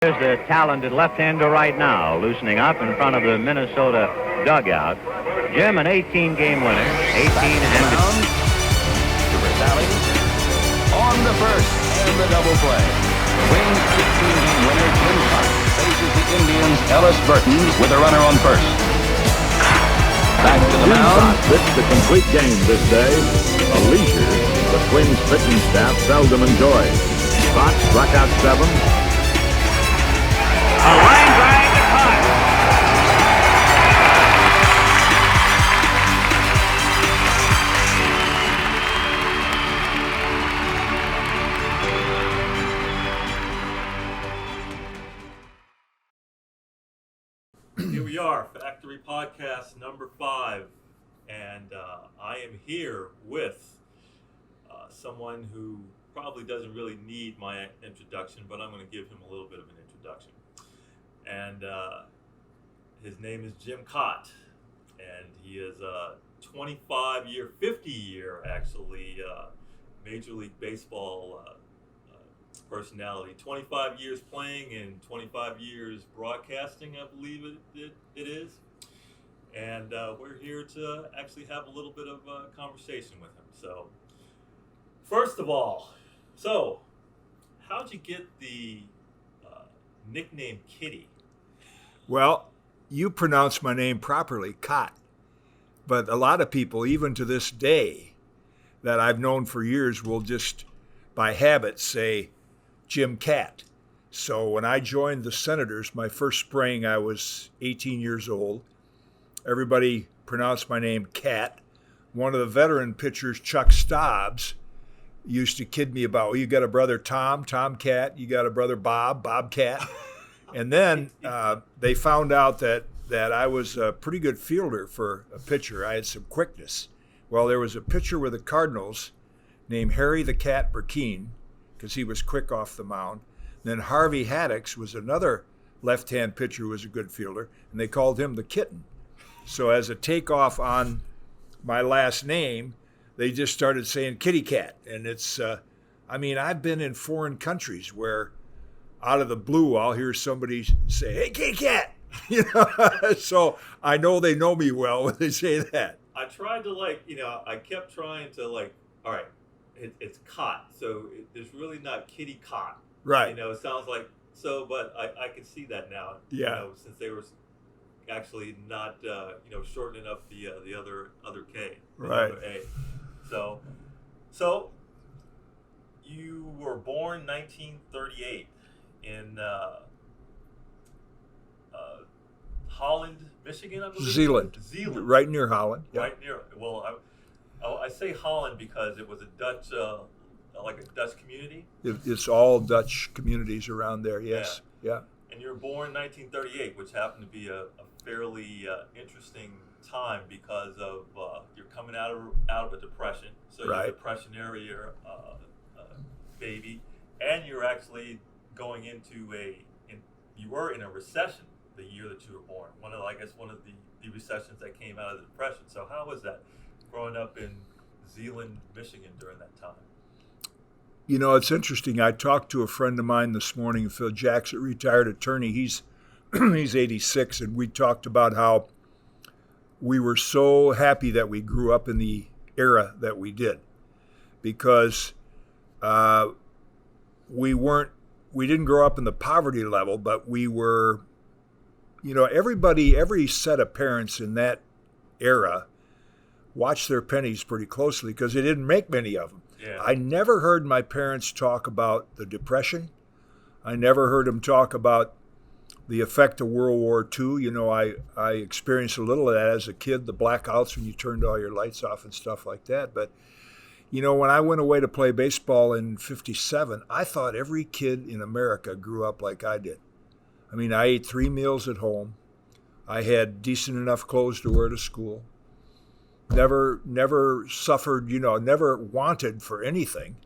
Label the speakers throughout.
Speaker 1: Here's the talented left-hander right now, loosening up in front of the Minnesota dugout. Jim, an 18-game winner, 18 and
Speaker 2: to Rally on the first and the double play. Wings 18-game winner Jim Kaat faces the Indians' Ellis Burton with a runner on first. Back to the mound.
Speaker 3: Pitched a complete game this day, a leisure the Twins pitching staff seldom enjoyed. Kaat struck out 7.
Speaker 1: a line drive to Kaat.
Speaker 4: Here we are, Factory Podcast number 5, and I am here with someone who probably doesn't really need my introduction, but I'm going to give him a little bit of an introduction. And his name is Jim Kaat, and he is a 25-year, 50-year actually, Major League Baseball personality. 25 years playing and 25 years broadcasting, I believe it is. And we're here to actually have a little bit of a conversation with him. So, first of all, how'd you get the nickname Kitty?
Speaker 5: Well, you pronounce my name properly, Kaat. But a lot of people, even to this day, that I've known for years will just, by habit, say Jim Kaat. So when I joined the Senators, my first spring, I was 18 years old. Everybody pronounced my name Kaat. One of the veteran pitchers, Chuck Stobbs, used to kid me about, well, you got a brother Tom Kaat, you got a brother Bob Kaat. And then they found out that I was a pretty good fielder for a pitcher. I had some quickness. Well, there was a pitcher with the Cardinals named Harry the Cat Burkeen, because he was quick off the mound. Then Harvey Haddix was another left-hand pitcher who was a good fielder, and they called him the Kitten. So as a takeoff on my last name, they just started saying Kitty Cat. And it's, I've been in foreign countries where out of the blue, I'll hear somebody say, "Hey, Kitty Cat," So I know they know me well when they say that.
Speaker 4: I tried to I kept trying to all right, it's Kaat, so there's really not Kitty Kaat.
Speaker 5: Right.
Speaker 4: It sounds like so, but I can see that now.
Speaker 5: Yeah.
Speaker 4: Since they were actually not, shortening up the other K.
Speaker 5: Right.
Speaker 4: Other A. So you were born 1938 in Holland, Michigan, I believe.
Speaker 5: Zeeland. Right near Holland. Yep.
Speaker 4: Right near. Well, I say Holland because it was a Dutch, like a Dutch community.
Speaker 5: It's all Dutch communities around there. Yes. Yeah.
Speaker 4: And you were born in 1938, which happened to be a fairly interesting time because of you're coming out of a depression, so you're
Speaker 5: Right.
Speaker 4: a depression area baby, and you're actually going into you were in a recession the year that you were born. One of the recessions that came out of the depression. So how was that growing up in Zeeland, Michigan during that time?
Speaker 5: It's interesting. I talked to a friend of mine this morning, Phil Jackson, retired attorney. He's 86, and we talked about how we were so happy that we grew up in the era that we did, because we didn't grow up in the poverty level, but we were, every set of parents in that era watched their pennies pretty closely because they didn't make many of them.
Speaker 4: Yeah.
Speaker 5: I never heard my parents talk about the Depression. I never heard them talk about the effect of World War II. I experienced a little of that as a kid, the blackouts when you turned all your lights off and stuff like that. But, when I went away to play baseball in 57, I thought every kid in America grew up like I did. I ate 3 meals at home. I had decent enough clothes to wear to school. Never suffered, never wanted for anything.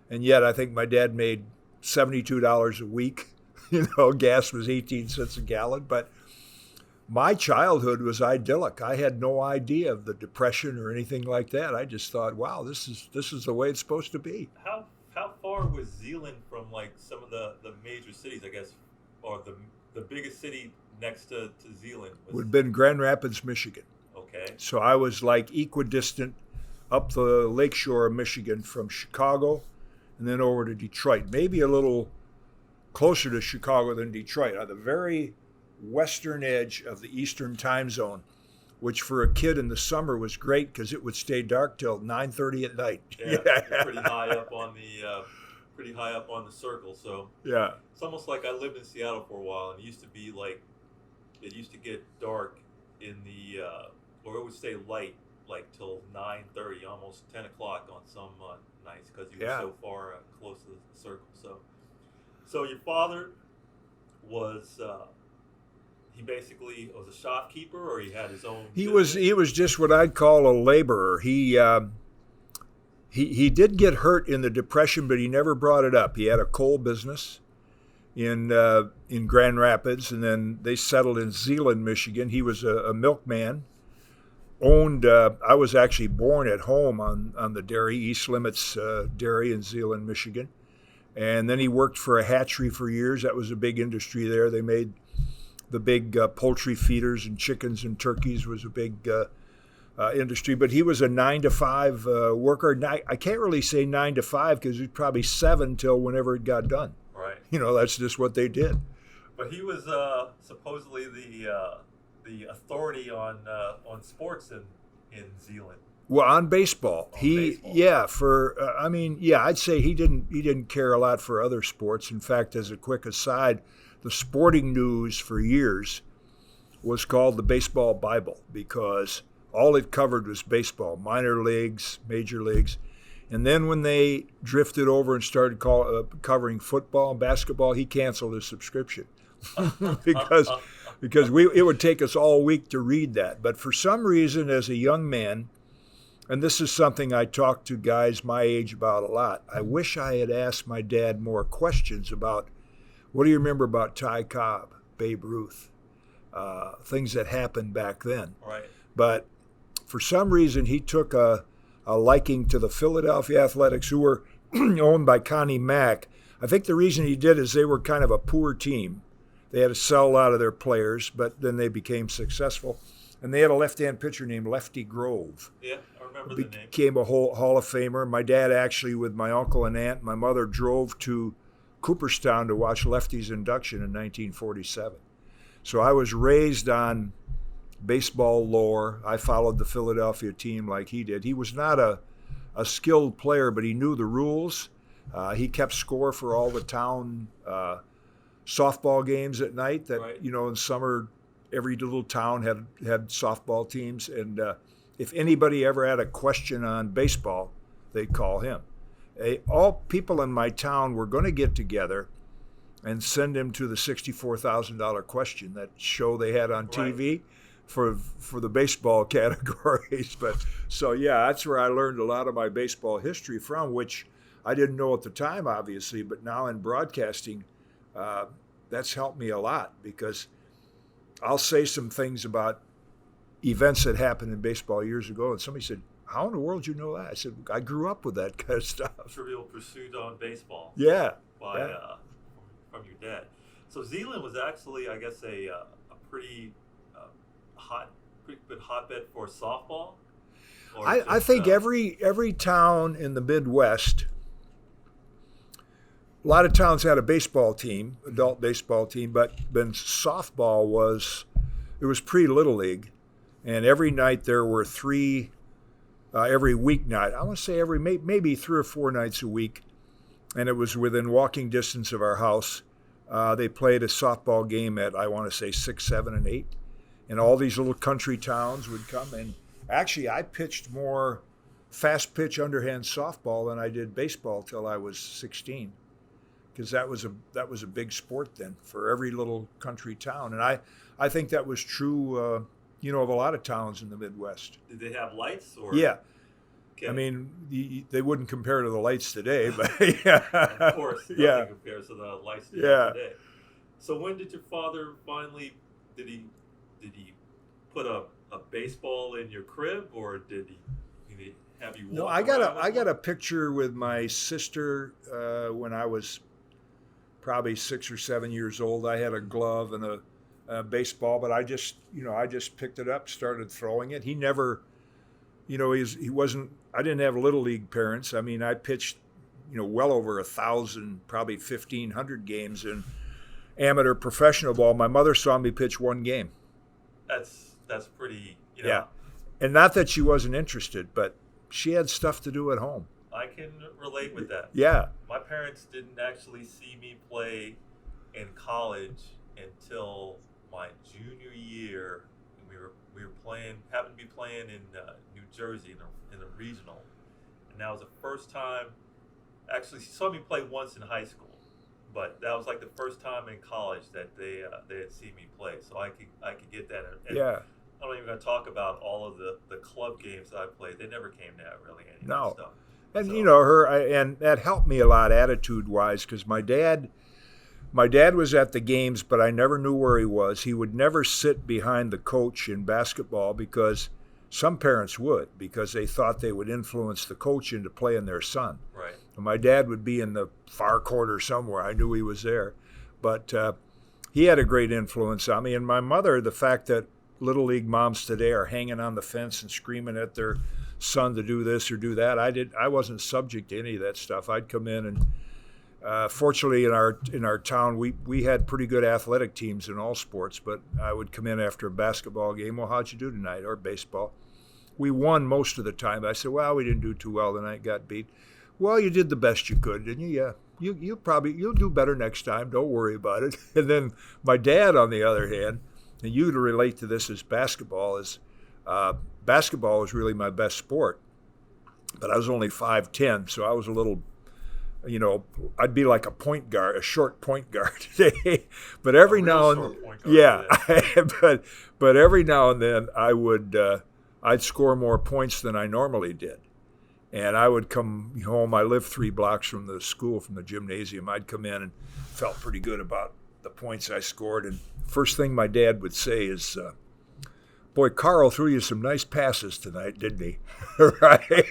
Speaker 5: And yet I think my dad made $72 a week. Gas was 18 cents a gallon. But my childhood was idyllic. I had no idea of the Depression or anything like that. I just thought, wow, this is the way it's supposed to be.
Speaker 4: How far was Zeeland from some of the major cities? I guess or the biggest city next to Zeeland was?
Speaker 5: Would have been Grand Rapids, Michigan.
Speaker 4: Okay.
Speaker 5: So I was like equidistant up the lakeshore of Michigan from Chicago and then over to Detroit. Maybe a little closer to Chicago than Detroit, on the very western edge of the Eastern time zone, which for a kid in the summer was great because it would stay dark till 9:30 at night.
Speaker 4: Yeah, you're pretty high up on the circle. So
Speaker 5: Yeah.
Speaker 4: it's almost like I lived in Seattle for a while, and it used to be like it used to get dark in the or it would stay light like till 9:30, almost 10 o'clock on some nights because you were so far close to the circle. So your father was he basically was a shopkeeper, or he had his own
Speaker 5: He
Speaker 4: business?
Speaker 5: was just what I'd call a laborer. He did get hurt in the Depression, but he never brought it up. He had a coal business in Grand Rapids, and then they settled in Zeeland, Michigan. He was a milkman. Owned. I was actually born at home on the dairy, East Limits Dairy in Zeeland, Michigan, and then he worked for a hatchery for years. That was a big industry there. They made the big poultry feeders, and chickens and turkeys was a big industry. But he was a 9 to 5 worker. I can't really say 9 to 5 because it was probably 7 till whenever it got done.
Speaker 4: Right.
Speaker 5: That's just what they did.
Speaker 4: But he was supposedly the authority on sports in Zeeland.
Speaker 5: Well, on baseball, I'd say he didn't care a lot for other sports. In fact, as a quick aside, the sporting news for years was called the Baseball Bible because all it covered was baseball, minor leagues, major leagues. And then when they drifted over and started covering football and basketball, he canceled his subscription because it would take us all week to read that. But for some reason, as a young man, and this is something I talk to guys my age about a lot, I wish I had asked my dad more questions about, what do you remember about Ty Cobb, Babe Ruth, things that happened back then.
Speaker 4: Right.
Speaker 5: But for some reason, he took a liking to the Philadelphia Athletics, who were owned by Connie Mack. I think the reason he did is they were kind of a poor team. They had to sell a lot of their players, but then they became successful. And they had a left-hand pitcher named Lefty Grove.
Speaker 4: Yeah, I remember the name.
Speaker 5: Became a Hall of Famer. My dad actually, with my uncle and aunt, my mother drove to Cooperstown to watch Lefty's induction in 1947. So I was raised on baseball lore. I followed the Philadelphia team like he did. He was not a skilled player, but he knew the rules. He kept score for all the town softball games at night that,
Speaker 4: right.
Speaker 5: In summer, every little town had softball teams. And if anybody ever had a question on baseball, they'd call him. All people in my town were going to get together and send him to the $64,000 question, that show they had on TV for the baseball categories. But so, yeah, that's where I learned a lot of my baseball history from, which I didn't know at the time, obviously, but now in broadcasting, that's helped me a lot, because I'll say some things about events that happened in baseball years ago, and somebody said, "How in the world do you know that?" I said, "I grew up with that kind of stuff."
Speaker 4: Trivial Pursuit on baseball.
Speaker 5: Yeah.
Speaker 4: From your dad. So Zeeland was actually, I guess, a pretty good hotbed for softball.
Speaker 5: I think every town in the Midwest, a lot of towns had a baseball team, adult baseball team, but then softball was pre-Little League, and every night there were three. Every weeknight, I want to say maybe 3 or 4 nights a week, and it was within walking distance of our house. They played a softball game at, I want to say, 6, 7, and 8, and all these little country towns would come. And actually, I pitched more fast pitch underhand softball than I did baseball till I was 16, because that was a big sport then for every little country town. And I think that was true, of a lot of towns in the Midwest.
Speaker 4: Did they have lights? Or?
Speaker 5: Yeah.
Speaker 4: Okay.
Speaker 5: I mean, they wouldn't compare to the lights today, but yeah.
Speaker 4: Of course, nothing compares to the lights today. So when did your father finally, did he put a baseball in your crib, or did he have you walk
Speaker 5: No, I got a picture with my sister when I was probably 6 or 7 years old. I had a glove and a baseball, but I just picked it up, started throwing it. He never, he wasn't. I didn't have little league parents. I mean, I pitched, well over 1,000, probably 1,500 games in amateur professional ball. My mother saw me pitch one game.
Speaker 4: That's pretty.
Speaker 5: Yeah, and not that she wasn't interested, but she had stuff to do at home.
Speaker 4: I can relate with that.
Speaker 5: Yeah.
Speaker 4: My parents didn't actually see me play in college until my junior year. We were playing, happened to be playing in New Jersey in a regional, and that was the first time. Actually, she saw me play once in high school, but that was like the first time in college that they had seen me play. So I could get that. And
Speaker 5: Yeah.
Speaker 4: I'm not even going to talk about all of the club games that I played. They never came to that really any of
Speaker 5: No.
Speaker 4: that stuff.
Speaker 5: And
Speaker 4: So-
Speaker 5: and that helped me a lot attitude-wise, because my dad was at the games, but I never knew where he was. He would never sit behind the coach in basketball, because some parents would, because they thought they would influence the coach into playing their son.
Speaker 4: Right.
Speaker 5: And my dad would be in the far corner somewhere. I knew he was there, but he had a great influence on me. And my mother, the fact that Little League moms today are hanging on the fence and screaming at their son to do this or do that. I wasn't subject to any of that stuff. I'd come in and fortunately in our town we had pretty good athletic teams in all sports, but I would come in after a basketball game. Well, how'd you do tonight? Or baseball. We won most of the time. I said, well, we didn't do too well tonight, got beat. Well, you did the best you could, didn't you? Yeah. You'll do better next time. Don't worry about it. And then my dad, on the other hand, and you to relate to this as basketball was really my best sport, but I was only 5'10", so I was a little, I'd be like a point guard, a short point guard today. But every now and but every now and then I'd score more points than I normally did. And I would come home. I lived 3 blocks from the school, from the gymnasium. I'd come in and felt pretty good about the points I scored. And first thing my dad would say is, boy, Carl threw you some nice passes tonight, didn't he? Right?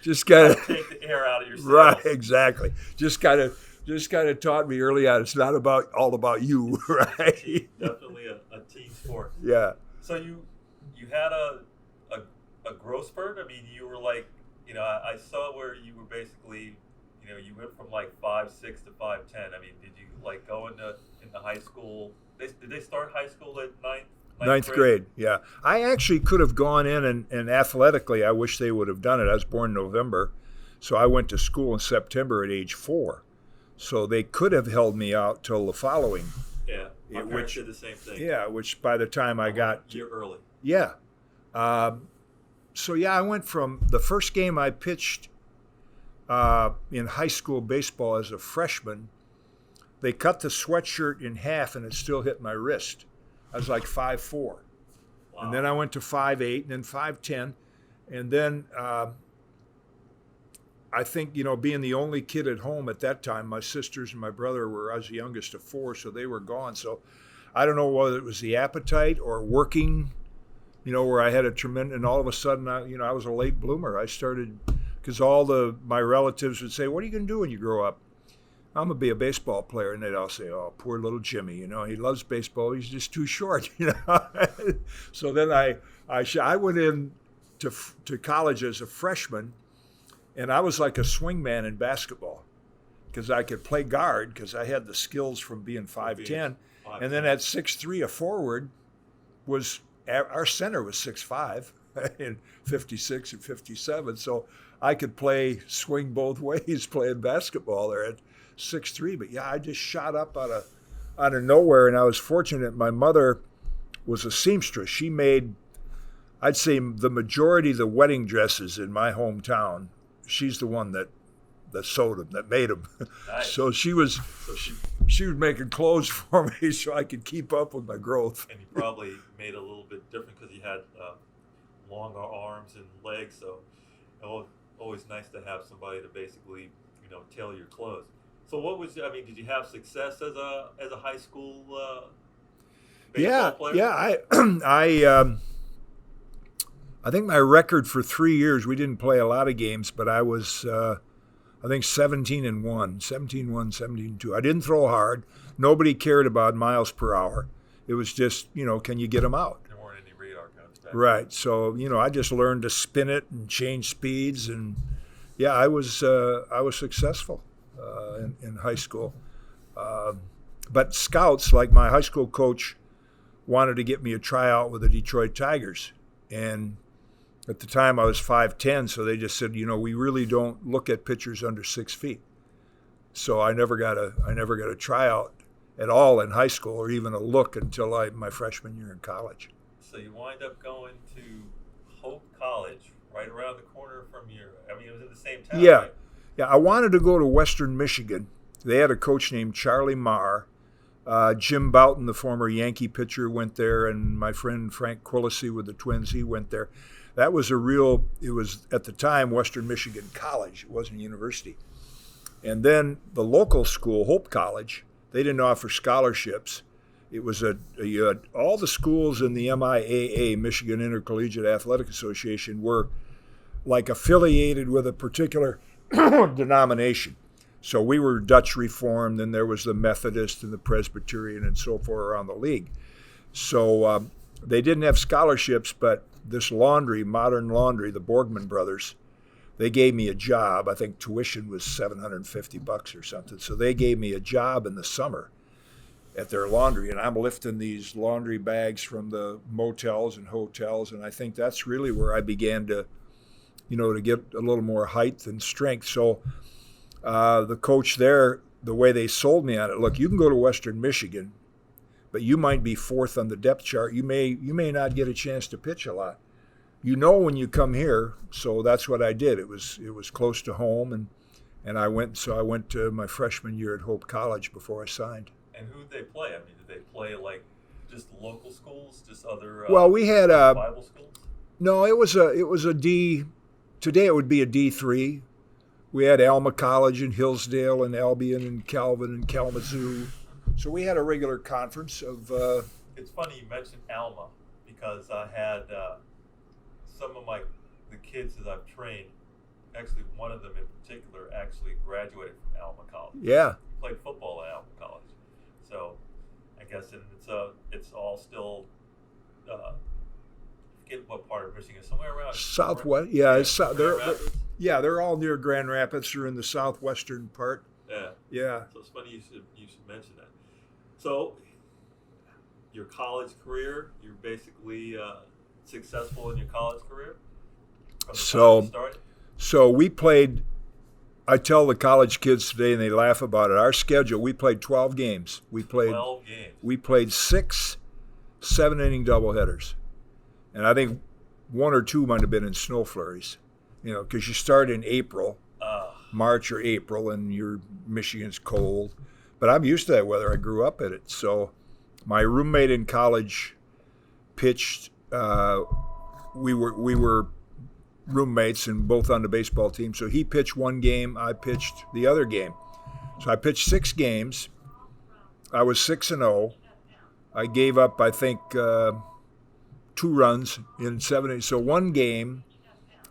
Speaker 5: Just kind of
Speaker 4: take the air out of your sails.
Speaker 5: Right, exactly. Just kind of taught me early on, it's not all about you, right?
Speaker 4: Definitely a team sport.
Speaker 5: Yeah.
Speaker 4: So you had a growth spurt? I mean, you were like, I saw where you were basically, you went from like 5'6" to 5'10". I mean, did you like go into high school? Did they start high school at ninth
Speaker 5: grade? Yeah. I actually could have gone in and athletically, I wish they would have done it. I was born in November, so I went to school in September at age 4. So they could have held me out till the following.
Speaker 4: Yeah, my parents did the same thing.
Speaker 5: Yeah, which by the time I got
Speaker 4: a year early.
Speaker 5: Yeah. So yeah, I went from the first game I pitched in high school baseball as a freshman. They cut the sweatshirt in half and it still hit my wrist. I was like 5'4". Wow. And then I went to 5'8", and then 5'10". And then I think, being the only kid at home at that time, my sisters and my brother I was the youngest of 4, so they were gone. So I don't know whether it was the appetite or working, where I had a tremendous, and all of a sudden, I was a late bloomer. I started, because my relatives would say, what are you going to do when you grow up? I'm going to be a baseball player. And they'd all say, oh, poor little Jimmy, he loves baseball. He's just too short, So then I went in to college as a freshman, and I was like a swingman in basketball, because I could play guard, because I had the skills from being 5'10". And then at 6'3", a forward our center was 6'5", in 56 and 57. So I could swing both ways playing basketball there at 6'3". But yeah, I just shot up out of nowhere, and I was fortunate. My mother was a seamstress. She made, I'd say, the majority of the wedding dresses in my hometown. She's the one that sewed them, that made them.
Speaker 4: Nice.
Speaker 5: So she was making clothes for me so I could keep up with my growth.
Speaker 4: And you probably made it a little bit different because you had longer arms and legs. So always nice to have somebody to basically, tailor your clothes. So did you have success as a high school baseball player?
Speaker 5: Yeah. I think my record for 3 years, we didn't play a lot of games, but I was I think 17-1, 17-1, 17-2. I didn't throw hard. Nobody cared about miles per hour. It was just, can you get them out?
Speaker 4: There weren't any radar guns back
Speaker 5: Right. So, I just learned to spin it and change speeds. And, yeah, I was successful in high school. But scouts, like my high school coach, wanted to get me a tryout with the Detroit Tigers. And at the time I was 5'10", so they just said, we really don't look at pitchers under 6 feet. So I never got a tryout at all in high school, or even a look until my freshman year in college.
Speaker 4: So you wind up going to Hope College, right around the corner from it was in the same town.
Speaker 5: Yeah.
Speaker 4: Right?
Speaker 5: Yeah, I wanted to go to Western Michigan. They had a coach named Charlie Marr. Jim Bouton, the former Yankee pitcher, went there, and my friend Frank Quillisi with the Twins, he went there. That was it was at the time Western Michigan College. It wasn't a university. And then the local school, Hope College, they didn't offer scholarships. It was you had all the schools in the MIAA, Michigan Intercollegiate Athletic Association, were like affiliated with a particular denomination. So we were Dutch Reformed, and there was the Methodist and the Presbyterian and so forth around the league. So they didn't have scholarships, but this laundry, Modern Laundry, the Borgman brothers, they gave me a job. I think tuition was $750 or something. So they gave me a job in the summer at their laundry, and I'm lifting these laundry bags from the motels and hotels, and I think that's really where I began to, to get a little more height and strength. So the coach there, the way they sold me on it, look, you can go to Western Michigan, but you might be fourth on the depth chart. You may not get a chance to pitch a lot. When you come here, so that's what I did. It was close to home, and I went to my freshman year at Hope College before I signed.
Speaker 4: And who did they play? Did they play like just local schools, just other
Speaker 5: well, we had
Speaker 4: Bible schools?
Speaker 5: No, it was a D. Today it would be a D3. We had Alma College and Hillsdale and Albion and Calvin and Kalamazoo. So we had a regular conference of.
Speaker 4: It's funny you mentioned Alma, because I had some of the kids that I've trained. Actually, one of them in particular actually graduated from Alma College.
Speaker 5: Yeah.
Speaker 4: He played football at Alma College. So I guess it's all still. Forget what part of Michigan, somewhere around
Speaker 5: Southwest. Yeah, they're all near Grand Rapids. They're in the southwestern part.
Speaker 4: Yeah.
Speaker 5: Yeah.
Speaker 4: So it's funny you should mention that. So your college career, you're basically successful in your college career from the time you started?
Speaker 5: So we played. I tell the college kids today, and they laugh about it. Our schedule, we played 12 games. We played
Speaker 4: 12 games.
Speaker 5: We played 6 7-inning doubleheaders. And I think 1 or 2 might have been in snow flurries, because you start in April, March or April, and Michigan's cold. But I'm used to that weather. I grew up in it. So my roommate in college pitched. We were roommates and both on the baseball team. So he pitched one game, I pitched the other game. So I pitched 6 games. I was 6-0. I gave up, I think, 2 runs in 7 So one game,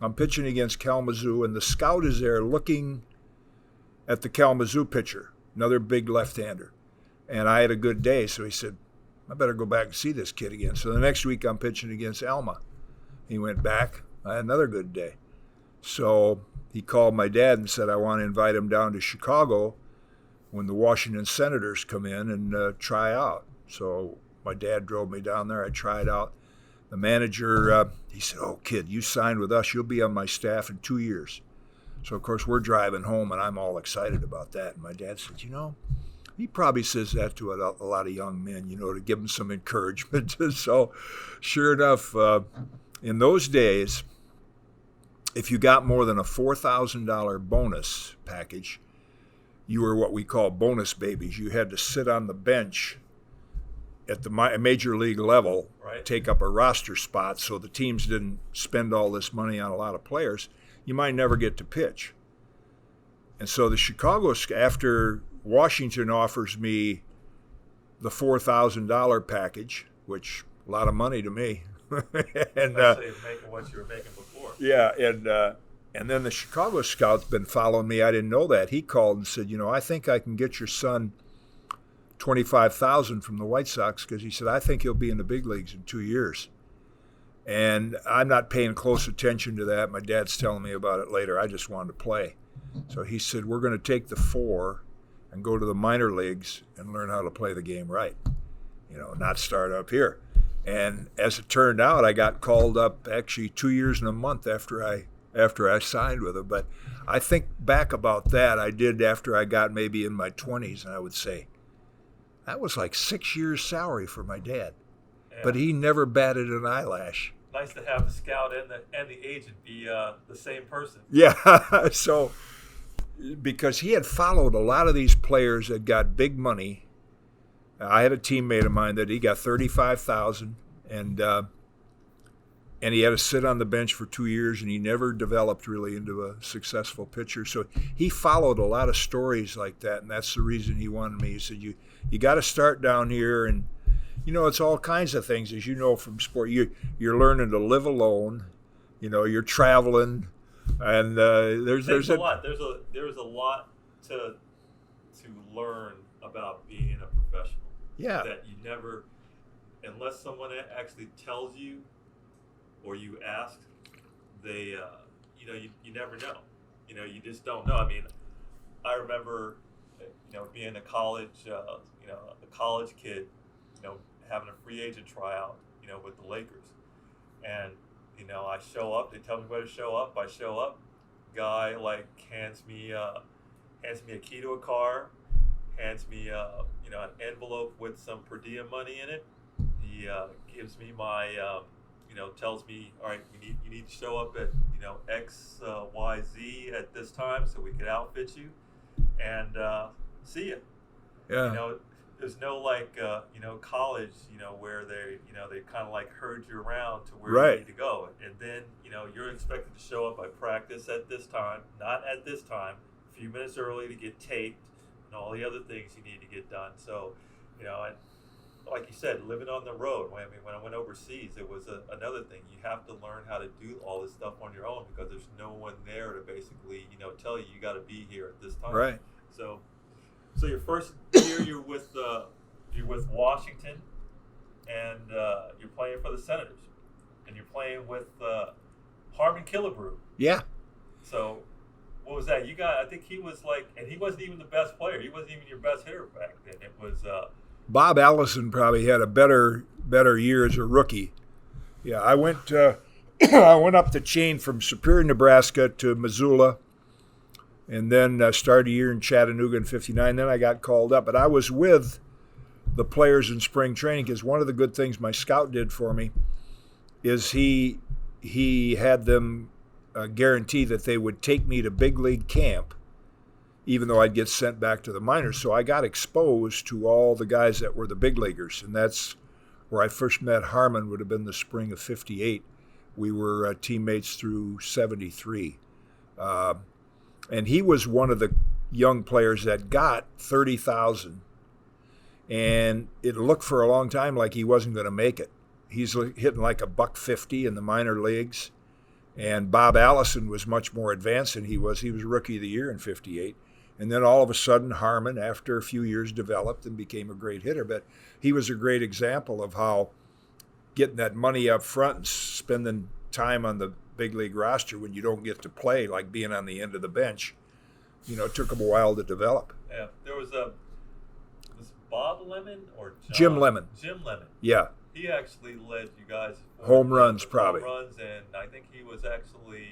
Speaker 5: I'm pitching against Kalamazoo, and the scout is there looking at the Kalamazoo pitcher, another big left-hander. And I had a good day, so he said, I better go back and see this kid again. So the next week I'm pitching against Alma. He went back. I had another good day. So he called my dad and said, I want to invite him down to Chicago when the Washington Senators come in and try out. So my dad drove me down there. I tried out. The manager, he said, oh, kid, you signed with us. You'll be on my staff in 2 years. So, of course, we're driving home, and I'm all excited about that. And my dad said, he probably says that to a lot of young men, to give them some encouragement. So, sure enough, in those days, if you got more than a $4,000 bonus package, you were what we call bonus babies. You had to sit on the bench at the major league level,
Speaker 4: right,
Speaker 5: take up a roster spot so the teams didn't spend all this money on a lot of players. You might never get to pitch. And so the Chicago, after Washington offers me the $4,000 package, which a lot of money to me. And
Speaker 4: especially making what you were making before.
Speaker 5: yeah, and And then the Chicago scout's been following me. I didn't know that. He called and said, I think I can get your son $25,000 from the White Sox, because he said, I think he'll be in the big leagues in 2 years. And I'm not paying close attention to that. My dad's telling me about it later. I just wanted to play. So he said, we're going to take the 4 and go to the minor leagues and learn how to play the game right, not start up here. And as it turned out, I got called up actually 2 years and a month after I signed with him. But I think back about that, I did after I got maybe in my 20s, and I would say, that was like 6 years' salary for my dad.
Speaker 4: Yeah.
Speaker 5: But he never batted an eyelash.
Speaker 4: Nice to have the scout and the agent be the same person.
Speaker 5: Yeah, so because he had followed a lot of these players that got big money. I had a teammate of mine that he got $35,000, and he had to sit on the bench for 2 years, and he never developed really into a successful pitcher. So he followed a lot of stories like that, and that's the reason he wanted me. He said, you got to start down here, and it's all kinds of things, as you know from sport. You're learning to live alone. You're traveling, and there's
Speaker 4: a lot. There's a lot to learn about being a professional.
Speaker 5: Yeah.
Speaker 4: That you never, unless someone actually tells you, or you ask, they you never know. You just don't know. I mean, I remember being a college kid, having a free agent tryout, with the Lakers. And, I show up, they tell me where to show up, I show up, guy hands me a key to a car, hands me an envelope with some per diem money in it. He gives me my tells me, all right, you need to show up at X Y Z at this time so we could outfit you, and see you.
Speaker 5: Yeah.
Speaker 4: There's no college, where they kind of herd you around to where
Speaker 5: Right.
Speaker 4: you need to go. And then, you're expected to show up. I practice at this time, not at this time, a few minutes early to get taped and all the other things you need to get done. So, and like you said, living on the road. When I went overseas, it was another thing. You have to learn how to do all this stuff on your own, because there's no one there to basically, tell you got to be here at this time.
Speaker 5: Right.
Speaker 4: So your first year, you're with Washington, and you're playing for the Senators, and you're playing with Harmon Killebrew.
Speaker 5: Yeah.
Speaker 4: So what was that? I think he was and he wasn't even the best player. He wasn't even your best hitter back then. It was
Speaker 5: Bob Allison probably had a better year as a rookie. Yeah, I went I went up the chain from Superior, Nebraska to Missoula, and then started a year in Chattanooga in '59. Then I got called up, but I was with the players in spring training, because one of the good things my scout did for me is he had them guarantee that they would take me to big league camp, even though I'd get sent back to the minors. So I got exposed to all the guys that were the big leaguers, and that's where I first met Harmon. Would have been the spring of '58. We were teammates through '73. And he was one of the young players that got $30,000. And it looked for a long time like he wasn't going to make it. He's hitting like $150 in the minor leagues. And Bob Allison was much more advanced than he was. He was Rookie of the Year in '58. And then all of a sudden, Harmon, after a few years, developed and became a great hitter. But he was a great example of how getting that money up front and spending time on the big league roster when you don't get to play, like being on the end of the bench, it took him a while to develop.
Speaker 4: Yeah, there was Bob Lemon or
Speaker 5: Jim Lemon.
Speaker 4: Jim Lemon.
Speaker 5: Yeah.
Speaker 4: He actually led you guys
Speaker 5: home runs, probably.
Speaker 4: Home runs, and I think he was actually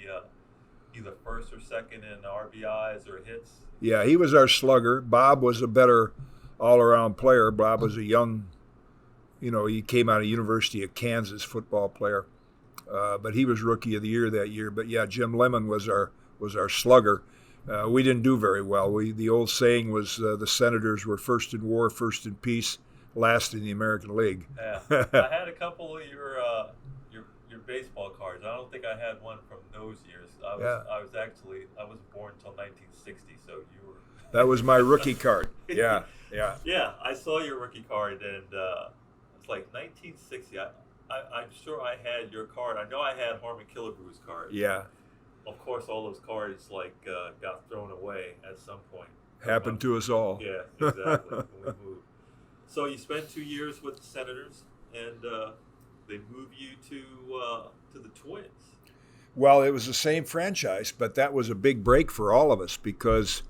Speaker 4: either first or second in RBIs or hits.
Speaker 5: Yeah, he was our slugger. Bob was a better all-around player. Bob was a young, he came out of University of Kansas football player, but he was Rookie of the Year that year. But yeah, Jim Lemon was our slugger. We didn't do very well. The old saying was the Senators were first in war, first in peace, last in the American League.
Speaker 4: Yeah, I had a couple of your baseball cards. I don't think I had one from those years. I was born until 1960, so you were.
Speaker 5: That was my rookie card. Yeah.
Speaker 4: Yeah, I saw your rookie card, and it's like 1960. I'm sure I had your card. I know I had Harmon Killebrew's card.
Speaker 5: Yeah.
Speaker 4: Of course, all those cards got thrown away at some point.
Speaker 5: Happened to us all.
Speaker 4: Yeah, exactly. When we moved. So you spent 2 years with the Senators, and they moved you to the Twins.
Speaker 5: Well, it was the same franchise, but that was a big break for all of us because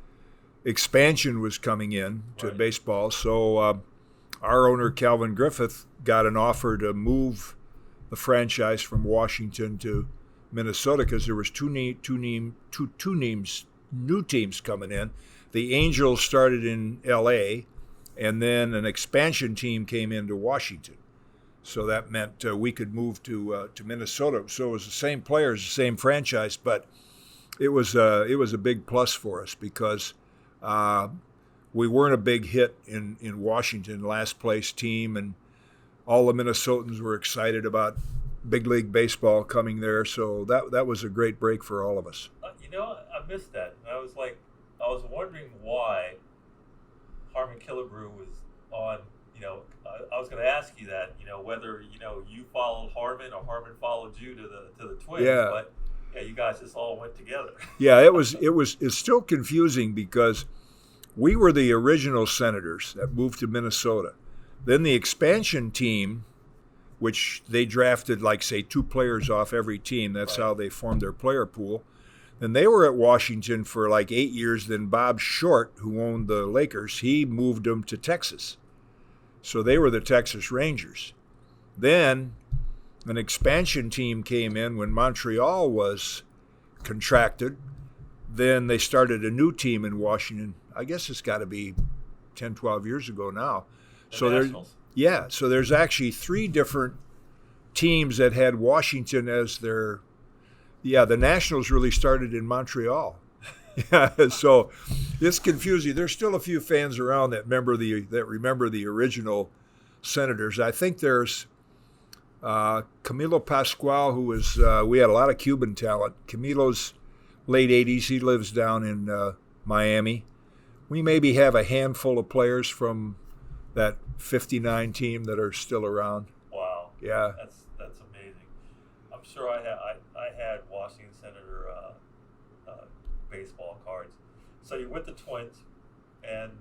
Speaker 5: expansion was coming in to
Speaker 4: Right.
Speaker 5: baseball. So our owner, Calvin Griffith, got an offer to move the franchise from Washington to Minnesota because there was two new teams coming in. The Angels started in L.A., and then an expansion team came into Washington. So that meant we could move to Minnesota. So it was the same players, the same franchise, but it was a big plus for us because we weren't a big hit in Washington, last place team, and all the Minnesotans were excited about big league baseball coming there. So that was a great break for all of us.
Speaker 4: I missed that. And I was wondering why Harmon Killebrew was on. I was going to ask you that. Whether you followed Harmon or Harmon followed you to the Twins.
Speaker 5: Yeah.
Speaker 4: But yeah, you guys just all went together.
Speaker 5: Yeah, it's still confusing because we were the original Senators that moved to Minnesota. Then the expansion team, which they drafted say 2 players off every team. That's
Speaker 4: Right.
Speaker 5: how they formed their player pool. And they were at Washington for 8 years. Then Bob Short, who owned the Lakers, he moved them to Texas. So they were the Texas Rangers. Then an expansion team came in when Montreal was contracted. Then they started a new team in Washington. I guess it's got to be 10, 12 years ago now.
Speaker 4: The Nationals.
Speaker 5: So there's actually 3 different teams that had Washington as their. Yeah, the Nationals really started in Montreal. Yeah, so it's confusing. There's still a few fans around that remember the original Senators. I think there's Camilo Pascual, who was we had a lot of Cuban talent. Camilo's late 80s. He lives down in Miami. We maybe have a handful of players from that 59 team that are still around.
Speaker 4: Wow.
Speaker 5: Yeah.
Speaker 4: That's amazing. I'm sure I had Washington Senator baseball cards. So you're with the Twins, and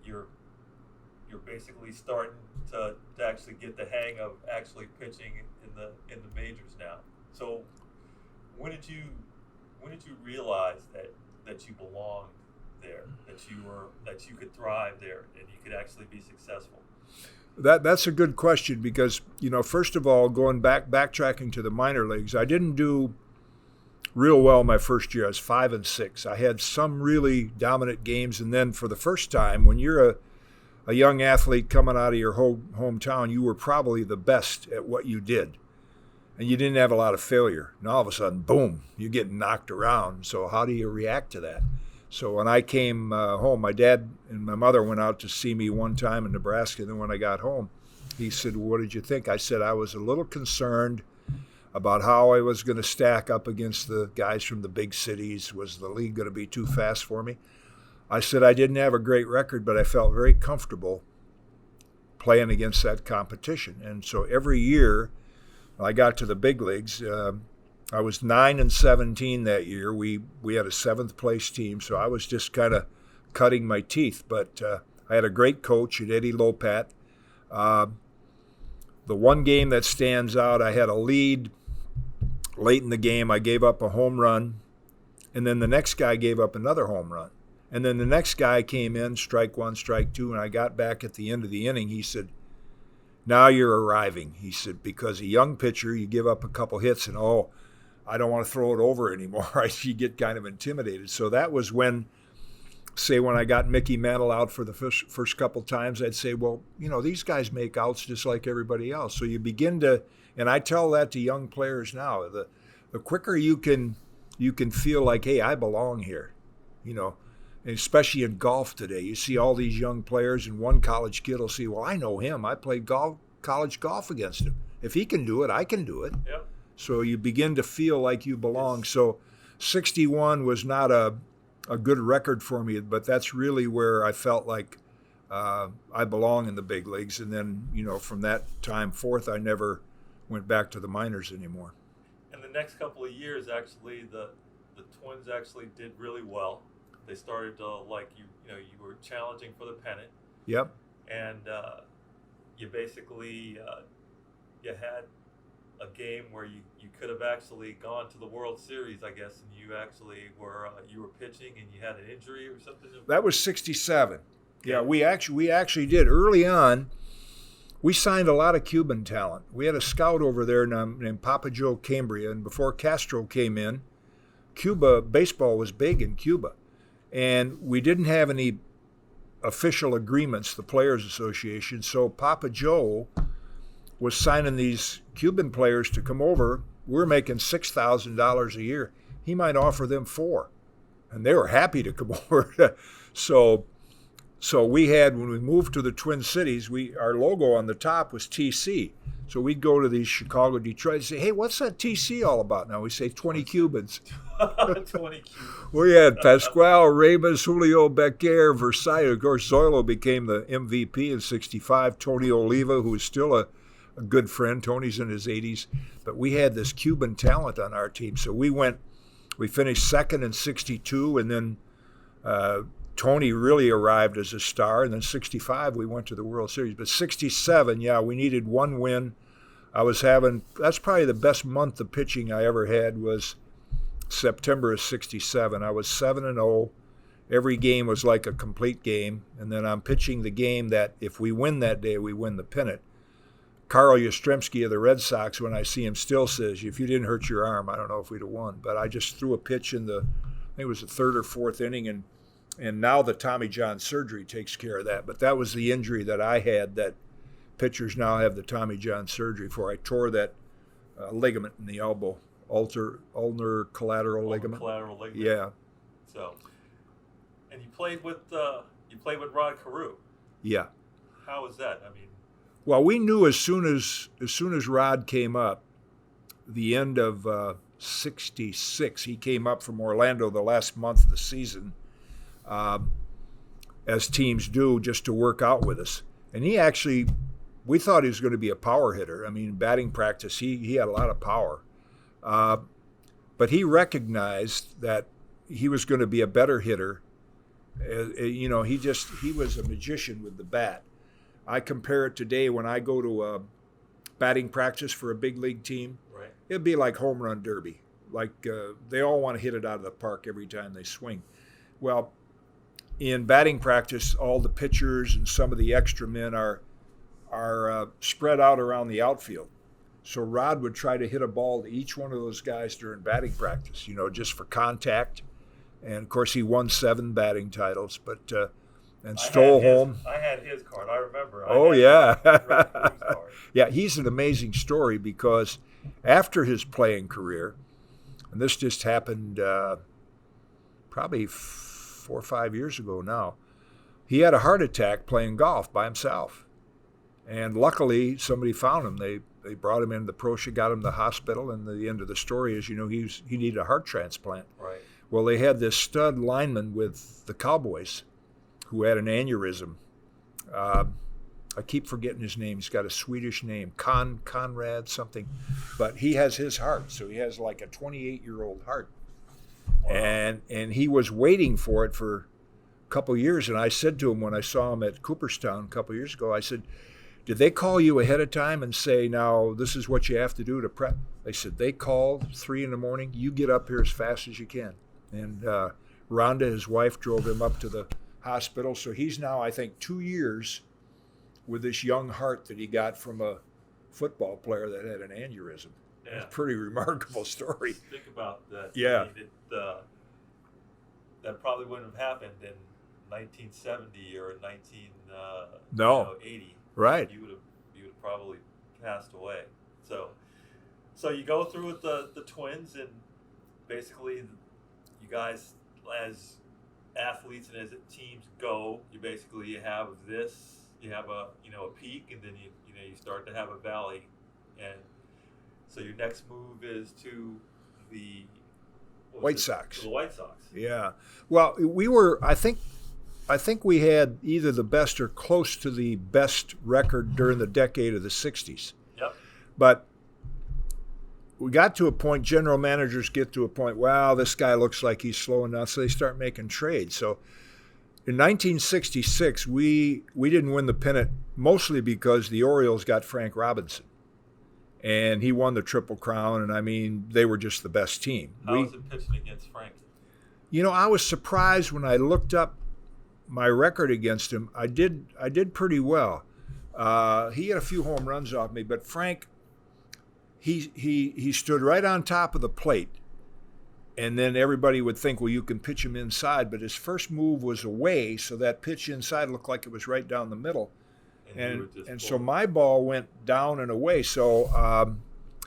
Speaker 4: you're basically starting to actually get the hang of actually pitching in the majors now. So when did you realize that you belonged there, that you could thrive there, and you could actually be successful?
Speaker 5: That's a good question because, first of all, backtracking to the minor leagues, I didn't do real well my first year. I was 5-6. I had some really dominant games, and then for the first time, when you're a young athlete coming out of your hometown, you were probably the best at what you did, and you didn't have a lot of failure. And all of a sudden, boom, you're getting knocked around. So how do you react to that? So when I came home, my dad and my mother went out to see me one time in Nebraska. Then when I got home, he said, "What did you think?" I said, "I was a little concerned about how I was going to stack up against the guys from the big cities. Was the league going to be too fast for me?" I said, "I didn't have a great record, but I felt very comfortable playing against that competition." And so every year I got to the big leagues. I was 9-17 that year. We had a 7th place team, so I was just kind of cutting my teeth. But I had a great coach at Eddie Lopat. The one game that stands out, I had a lead late in the game. I gave up a home run, and then the next guy gave up another home run. And then the next guy came in, strike 1, strike 2, and I got back at the end of the inning. He said, "Now you're arriving." He said, "Because a young pitcher, you give up a couple hits and, I don't want to throw it over anymore." You get kind of intimidated. So that was when I got Mickey Mantle out for the first couple times, I'd say, well, these guys make outs just like everybody else. So you begin to, and I tell that to young players now, the quicker you can feel like, hey, I belong here, and especially in golf today. You see all these young players, and one college kid will see, well, I know him. I played college golf against him. If he can do it, I can do it.
Speaker 4: Yep.
Speaker 5: So you begin to feel like you belong. Yes. So 61 was not a good record for me, but that's really where I felt like I belong in the big leagues. And then, from that time forth, I never went back to the minors anymore.
Speaker 4: And the next couple of years, actually, the the Twins actually did really well. They started to you were challenging for the pennant.
Speaker 5: Yep.
Speaker 4: And you basically you had a game where you could have actually gone to the World Series, I guess, and you actually were pitching and you had an injury or something.
Speaker 5: That was 67. Yeah, we actually did early on. We signed a lot of Cuban talent. We had a scout over there named Papa Joe Cambria, and before Castro came in, Cuba baseball was big in Cuba, and we didn't have any official agreements, the Players Association. So Papa Joe was signing these Cuban players to come over. We were making $6,000 a year. He might offer them $4,000, and they were happy to come over. So we had, when we moved to the Twin Cities, our logo on the top was TC. So we'd go to these Chicago, Detroit, and say, hey, what's that TC all about now? We say 20 Cubans.
Speaker 4: 20 Cubans.
Speaker 5: We had Pascual, Ramos, Julio Becker, Versailles. Of course, Zoilo became the MVP in 65. Tony Oliva, who is still a good friend. Tony's in his 80s. But we had this Cuban talent on our team. So we finished second in 62, and then Tony really arrived as a star. And then 65, we went to the World Series. But 67, we needed one win. That's probably the best month of pitching I ever had was September of 67. I was 7-0. Every game was like a complete game. And then I'm pitching the game that if we win that day, we win the pennant. Carl Yastrzemski of the Red Sox, when I see him, still says, if you didn't hurt your arm, I don't know if we'd have won. But I just threw a pitch in I think it was the third or fourth inning, and now the Tommy John surgery takes care of that. But that was the injury that I had that pitchers now have the Tommy John surgery for. I tore that ligament in the elbow, ulnar collateral ligament.
Speaker 4: Collateral ligament.
Speaker 5: Yeah.
Speaker 4: So, and you played with Rod Carew.
Speaker 5: Yeah.
Speaker 4: How was that? I mean,
Speaker 5: well, we knew as soon as Rod came up, the end of 66, he came up from Orlando the last month of the season, as teams do, just to work out with us. And we thought he was going to be a power hitter. I mean, batting practice, he had a lot of power. But he recognized that he was going to be a better hitter. He was a magician with the bat. I compare it today when I go to batting practice for a big league team.
Speaker 4: right.
Speaker 5: It'd be like home run derby. Like they all want to hit it out of the park every time they swing. Well, in batting practice, all the pitchers and some of the extra men are spread out around the outfield. So Rod would try to hit a ball to each one of those guys during batting practice, just for contact. And of course, he won 7 batting titles, and stole home.
Speaker 4: I had his card. I remember.
Speaker 5: Yeah. Yeah, he's an amazing story because after his playing career, and this just happened probably 4 or 5 years ago now, he had a heart attack playing golf by himself. And luckily, somebody found him. They brought him into the pro shop, got him to the hospital, and the end of the story is, he needed a heart transplant.
Speaker 4: Right.
Speaker 5: Well, they had this stud lineman with the Cowboys who had an aneurysm. I keep forgetting his name. He's got a Swedish name, Conrad something. But he has his heart, so he has like a 28-year-old heart.
Speaker 4: Wow.
Speaker 5: And he was waiting for it for a couple years. And I said to him when I saw him at Cooperstown a couple years ago, I said, did they call you ahead of time and say, now this is what you have to do to prep? They said, they called 3 a.m. You get up here as fast as you can. And Rhonda, his wife, drove him up to the hospital. So he's now, I think, 2 years with this young heart that he got from a football player that had an aneurysm.
Speaker 4: Yeah.
Speaker 5: It's a pretty remarkable story.
Speaker 4: Think about that.
Speaker 5: Yeah.
Speaker 4: I mean, that probably wouldn't have happened in 1970 or 1980.
Speaker 5: Right.
Speaker 4: You would have probably passed away. So you go through with the Twins, and basically you guys, as athletes and as teams go, you have this. You have a peak, and then you start to have a valley, and so your next move is to the
Speaker 5: White Sox.
Speaker 4: The White Sox.
Speaker 5: Yeah. Well, we were. I think we had either the best or close to the best record during the decade of the '60s.
Speaker 4: Yep.
Speaker 5: But we got to a point, general managers get to a point, wow, this guy looks like he's slowing down, so they start making trades. So in 1966, we didn't win the pennant mostly because the Orioles got Frank Robinson. And he won the Triple Crown, and I mean, they were just the best team.
Speaker 4: How was it pitching against Frank?
Speaker 5: You know, I was surprised when I looked up my record against him. I did pretty well. He had a few home runs off me, but Frank, he stood right on top of the plate, and then everybody would think, well, you can pitch him inside, but his first move was away, so that pitch inside looked like it was right down the middle. And so my ball went down and away. So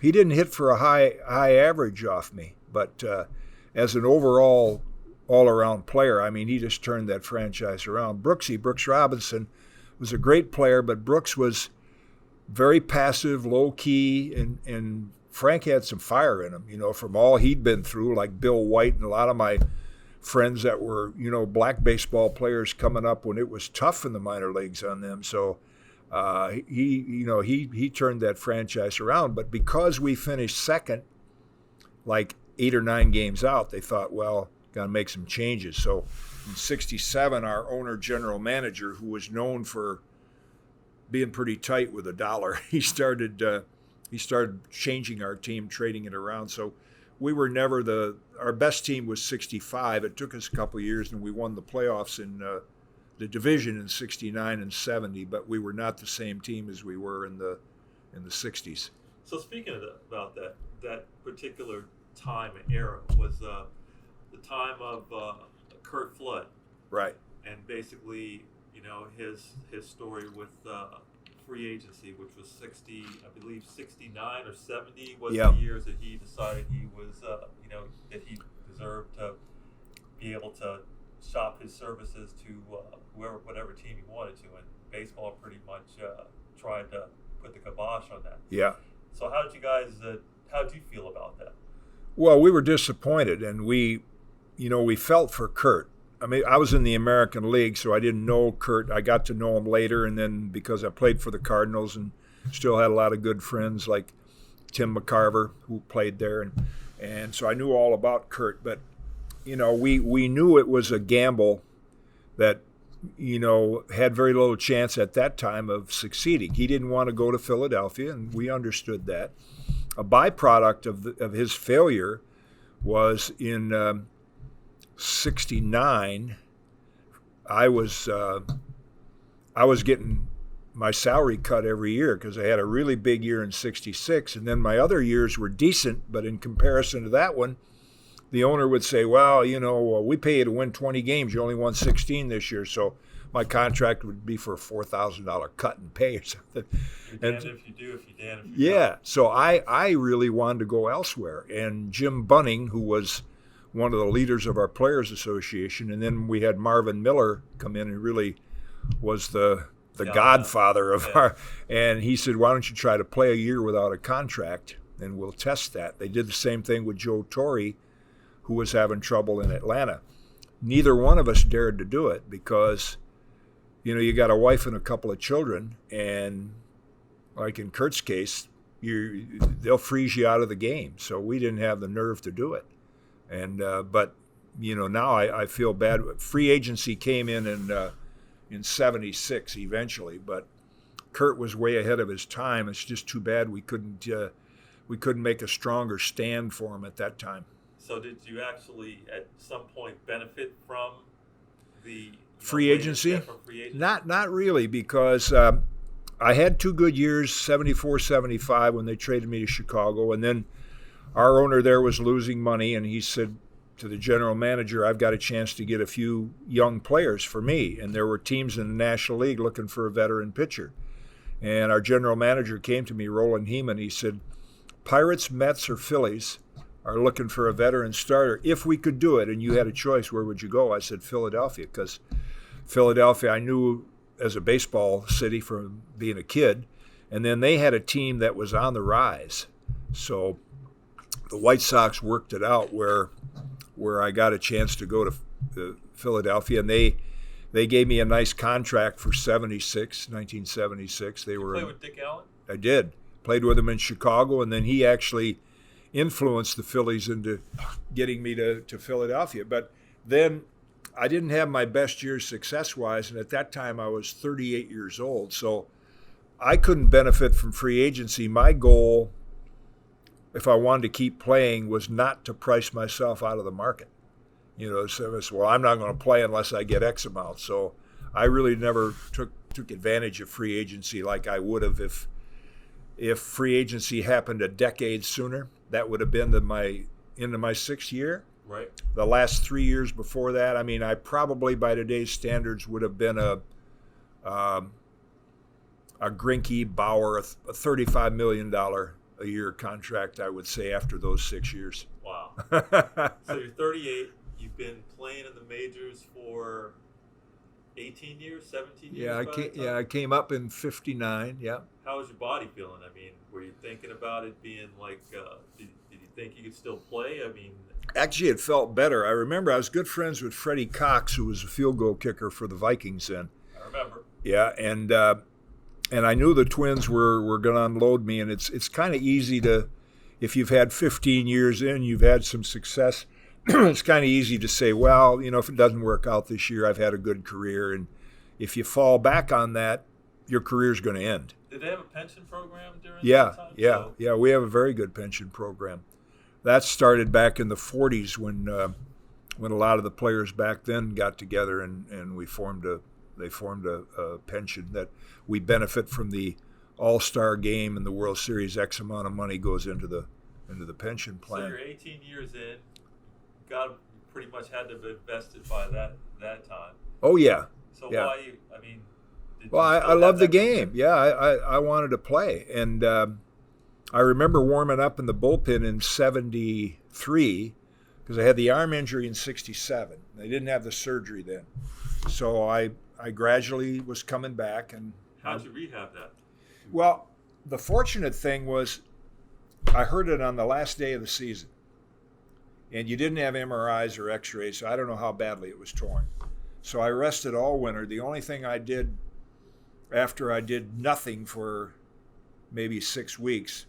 Speaker 5: he didn't hit for a high average off me. But as an overall all-around player, I mean, he just turned that franchise around. Brooks Robinson was a great player, but Brooks was very passive, low-key, and Frank had some fire in him, you know, from all he'd been through, like Bill White and a lot of my friends that were, you know, black baseball players coming up when it was tough in the minor leagues on them. So he turned that franchise around. But because we finished second, like 8 or 9 games out, they thought, well, got to make some changes. So in '67, our owner general manager, who was known for being pretty tight with a dollar, he started changing our team, trading it around. So we were never our best team was 65. It took us a couple of years, and we won the playoffs in the division in 69 and 70, but we were not the same team as we were in the 60s.
Speaker 4: So speaking about that particular time and era was the time of Curt Flood.
Speaker 5: Right.
Speaker 4: And basically, you know, his story with free agency, which was 60, I believe 69 or 70 was the years that he decided he was, that he deserved to be able to shop his services to whatever team he wanted to. And baseball pretty much tried to put the kibosh on that.
Speaker 5: Yeah.
Speaker 4: So how did you feel about that?
Speaker 5: Well, we were disappointed, and we felt for Curt. I mean, I was in the American League, so I didn't know Curt. I got to know him later, and then because I played for the Cardinals and still had a lot of good friends like Tim McCarver, who played there, and so I knew all about Curt. But, you know, we knew it was a gamble that, you know, had very little chance at that time of succeeding. He didn't want to go to Philadelphia, and we understood that. A byproduct of his failure was in '69. I was getting my salary cut every year because I had a really big year in '66, and then my other years were decent, but in comparison to that one, the owner would say, well, you know, we pay you to win 20 games. You only won 16 this year, so my contract would be for a $4,000 cut in pay or something.
Speaker 4: You're damned if you do, if you damned if you don't.
Speaker 5: Yeah, so I really wanted to go elsewhere. And Jim Bunning, who was one of the leaders of our Players Association, and then we had Marvin Miller come in and really was the godfather of our, and he said, why don't you try to play a year without a contract, and we'll test that. They did the same thing with Joe Torre, who was having trouble in Atlanta. Neither one of us dared to do it because, you know, you got a wife and a couple of children, and like in Curt's case, they'll freeze you out of the game. So we didn't have the nerve to do it. And but, you know, now I feel bad. Free agency came in '76 eventually, but Curt was way ahead of his time. It's just too bad we couldn't make a stronger stand for him at that time.
Speaker 4: So did you actually at some point benefit from the
Speaker 5: free agency? Not really, because I had 2 good years, 74, 75, when they traded me to Chicago. And then our owner there was losing money, and he said to the general manager, I've got a chance to get a few young players for me. And there were teams in the National League looking for a veteran pitcher. And our general manager came to me, Roland Heeman. He said, Pirates, Mets, or Phillies are looking for a veteran starter. If we could do it and you had a choice, where would you go? I said Philadelphia, because Philadelphia I knew as a baseball city from being a kid, and then they had a team that was on the rise. So the White Sox worked it out where I got a chance to go to Philadelphia, and they gave me a nice contract for 1976. They were
Speaker 4: play with Dick Allen?
Speaker 5: I did. Played with him in Chicago, and then he actually influenced the Phillies into getting me to Philadelphia. But then I didn't have my best years success-wise, and at that time I was 38 years old. So I couldn't benefit from free agency. My goal, if I wanted to keep playing, was not to price myself out of the market. You know, so it's, well, I'm not going to play unless I get X amount. So I really never took advantage of free agency like I would have if free agency happened a decade sooner. That would have been into my sixth year.
Speaker 4: Right.
Speaker 5: The last 3 years before that, I mean, I probably by today's standards would have been a Greinke, Bauer, a $35 million a year contract, I would say, after those 6 years.
Speaker 4: Wow. So you're 38. You've been playing in the majors for 18 years, 17 years?
Speaker 5: I came up in 59, yeah.
Speaker 4: How was your body feeling? I mean, were you thinking about it being like, did you think you could still play? I mean...
Speaker 5: Actually, it felt better. I remember I was good friends with Freddie Cox, who was a field goal kicker for the Vikings then.
Speaker 4: I remember.
Speaker 5: Yeah, and I knew the Twins were going to unload me, and it's kind of easy to, if you've had 15 years in, you've had some success, it's kind of easy to say, well, you know, if it doesn't work out this year, I've had a good career. And if you fall back on that, your career's going to end.
Speaker 4: Did they have a pension program during that time?
Speaker 5: Yeah, we have a very good pension program. That started back in the 40s when a lot of the players back then got together and they formed a pension that we benefit from the All-Star game and the World Series. X amount of money goes into the pension plan.
Speaker 4: So you're 18 years in. God pretty much had to be invested by that time.
Speaker 5: Oh yeah.
Speaker 4: So
Speaker 5: yeah.
Speaker 4: why? I mean,
Speaker 5: I love the game. Yeah, I wanted to play, and I remember warming up in the bullpen in '73 because I had the arm injury in '67. They didn't have the surgery then, so I gradually was coming back. And
Speaker 4: how'd you rehab that?
Speaker 5: Well, the fortunate thing was I heard it on the last day of the season. And you didn't have MRIs or X-rays, so I don't know how badly it was torn. So I rested all winter. The only thing I did after I did nothing for maybe 6 weeks,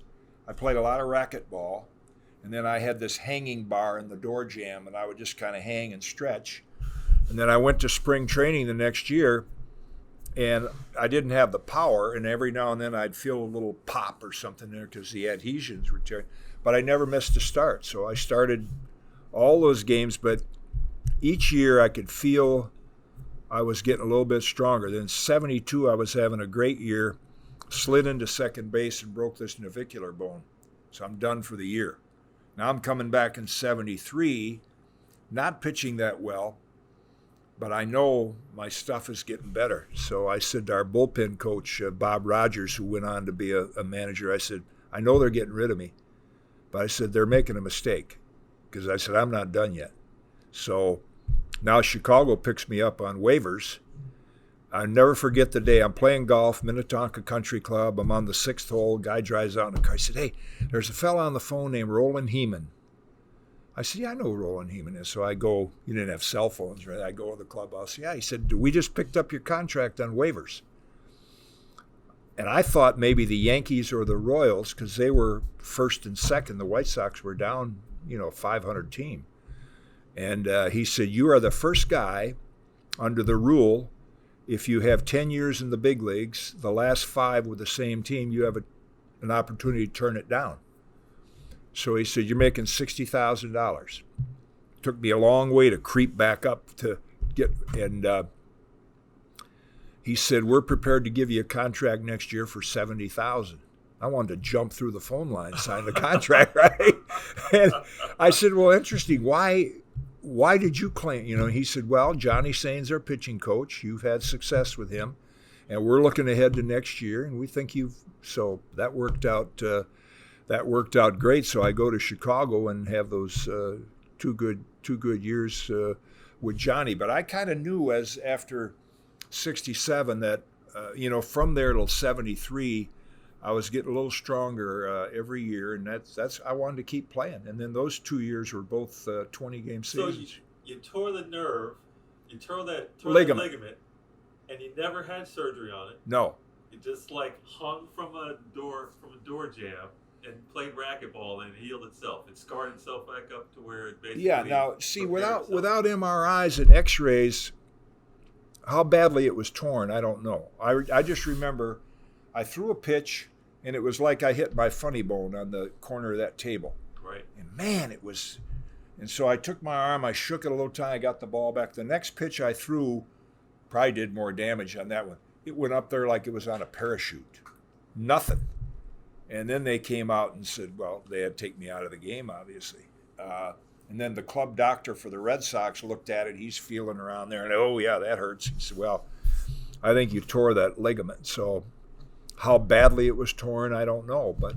Speaker 5: I played a lot of racquetball, and then I had this hanging bar in the door jamb, and I would just kind of hang and stretch. And then I went to spring training the next year, and I didn't have the power, and every now and then I'd feel a little pop or something there because the adhesions were tearing. But I never missed a start, so I started all those games, but each year I could feel I was getting a little bit stronger. Then 72, I was having a great year, slid into second base and broke this navicular bone. So I'm done for the year. Now I'm coming back in 73, not pitching that well, but I know my stuff is getting better. So I said to our bullpen coach, Bob Rogers, who went on to be a manager, I said, I know they're getting rid of me, but I said, they're making a mistake. Because I said, I'm not done yet. So now Chicago picks me up on waivers. I'll never forget the day I'm playing golf, Minnetonka Country Club. I'm on the 6th hole. Guy drives out in the car. He said, hey, there's a fella on the phone named Roland Heeman. I said, yeah, I know who Roland Heeman is. So I go, you didn't have cell phones, right? I go to the clubhouse. Yeah, he said, we just picked up your contract on waivers. And I thought maybe the Yankees or the Royals, because they were first and second. The White Sox were down, 500 team. And he said, you are the first guy under the rule, if you have 10 years in the big leagues, the last 5 with the same team, you have an opportunity to turn it down. So he said, you're making $60,000. Took me a long way to creep back up to get, and he said, we're prepared to give you a contract next year for $70,000. I wanted to jump through the phone line, sign the contract, right? And I said, well, interesting. Why did you claim? He said, well, Johnny Sain's our pitching coach. You've had success with him, and we're looking ahead to next year, and we think so that worked out. That worked out great. So I go to Chicago and have those two good years with Johnny. But I kind of knew after 67 that from there till 73. I was getting a little stronger every year, and that's I wanted to keep playing. And then those 2 years were both 20-game seasons.
Speaker 4: So you tore the nerve, you tore that
Speaker 5: ligament,
Speaker 4: and you never had surgery on it.
Speaker 5: No.
Speaker 4: You just hung from a door jam and played racquetball and it healed itself. It scarred itself back up to where it basically.
Speaker 5: Yeah. Now, see,
Speaker 4: repaired itself.
Speaker 5: without MRIs and X-rays, how badly it was torn, I don't know. I just remember I threw a pitch, and it was like I hit my funny bone on the corner of that table.
Speaker 4: Right.
Speaker 5: And man, it was. And so I took my arm, I shook it a little time, I got the ball back. The next pitch I threw probably did more damage on that one. It went up there like it was on a parachute. Nothing. And then they came out and said, well, they had to take me out of the game, obviously. And then the club doctor for the Red Sox looked at it. He's feeling around there, and oh, yeah, that hurts. He said, well, I think you tore that ligament. So how badly it was torn, I don't know. But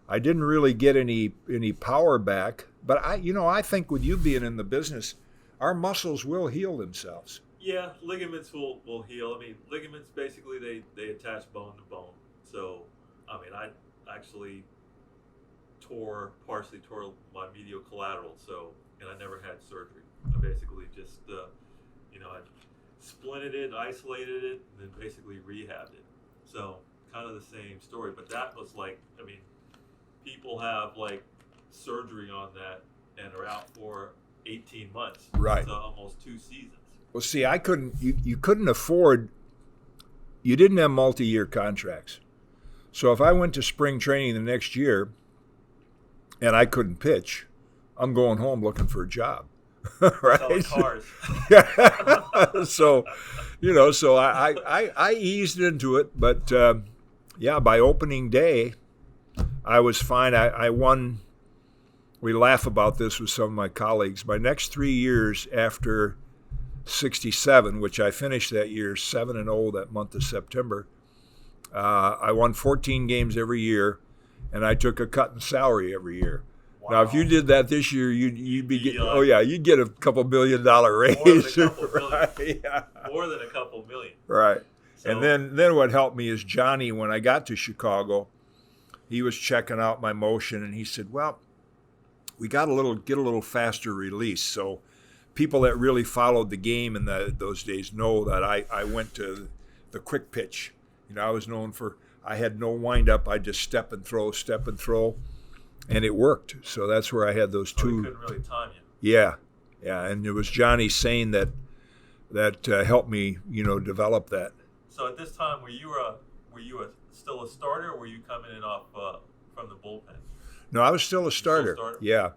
Speaker 5: I didn't really get any power back. But I think with you being in the business, our muscles will heal themselves.
Speaker 4: Yeah, ligaments will heal. I mean, ligaments basically they attach bone to bone. So, I mean, I actually partially tore my medial collateral. So, and I never had surgery. I basically just, I splinted it, isolated it, and then basically rehabbed it. So, kind of the same story. But that was like, I mean, people have like surgery on that and are out for 18 months.
Speaker 5: Right.
Speaker 4: So almost 2 seasons.
Speaker 5: Well, see, you couldn't afford, you didn't have multi-year contracts. So if I went to spring training the next year and I couldn't pitch, I'm going home looking for a job. Right?
Speaker 4: Selling cars.
Speaker 5: So, so I eased into it. But, by opening day, I was fine. I won. We laugh about this with some of my colleagues. My next 3 years after 67, which I finished that year 7-0 that month of September, I won 14 games every year, and I took a cut in salary every year. Wow. Now, if you did that this year, you'd be getting, you'd get a $2 million raise.
Speaker 4: More than a couple million.
Speaker 5: Right, yeah.
Speaker 4: More than a couple million.
Speaker 5: Right.
Speaker 4: So,
Speaker 5: and then what helped me is Johnny, when I got to Chicago, he was checking out my motion, and he said, well, we got get a little faster release. So people that really followed the game in those days know that I went to the quick pitch. I was known for, I had no wind-up. I just step and throw, and it worked. So that's where I had those two.
Speaker 4: He couldn't really time you.
Speaker 5: Yeah, and it was Johnny Sane that helped me, develop that.
Speaker 4: So at this time, were you still a starter, or were you coming in off from the bullpen?
Speaker 5: No, I was still a starter. Yeah,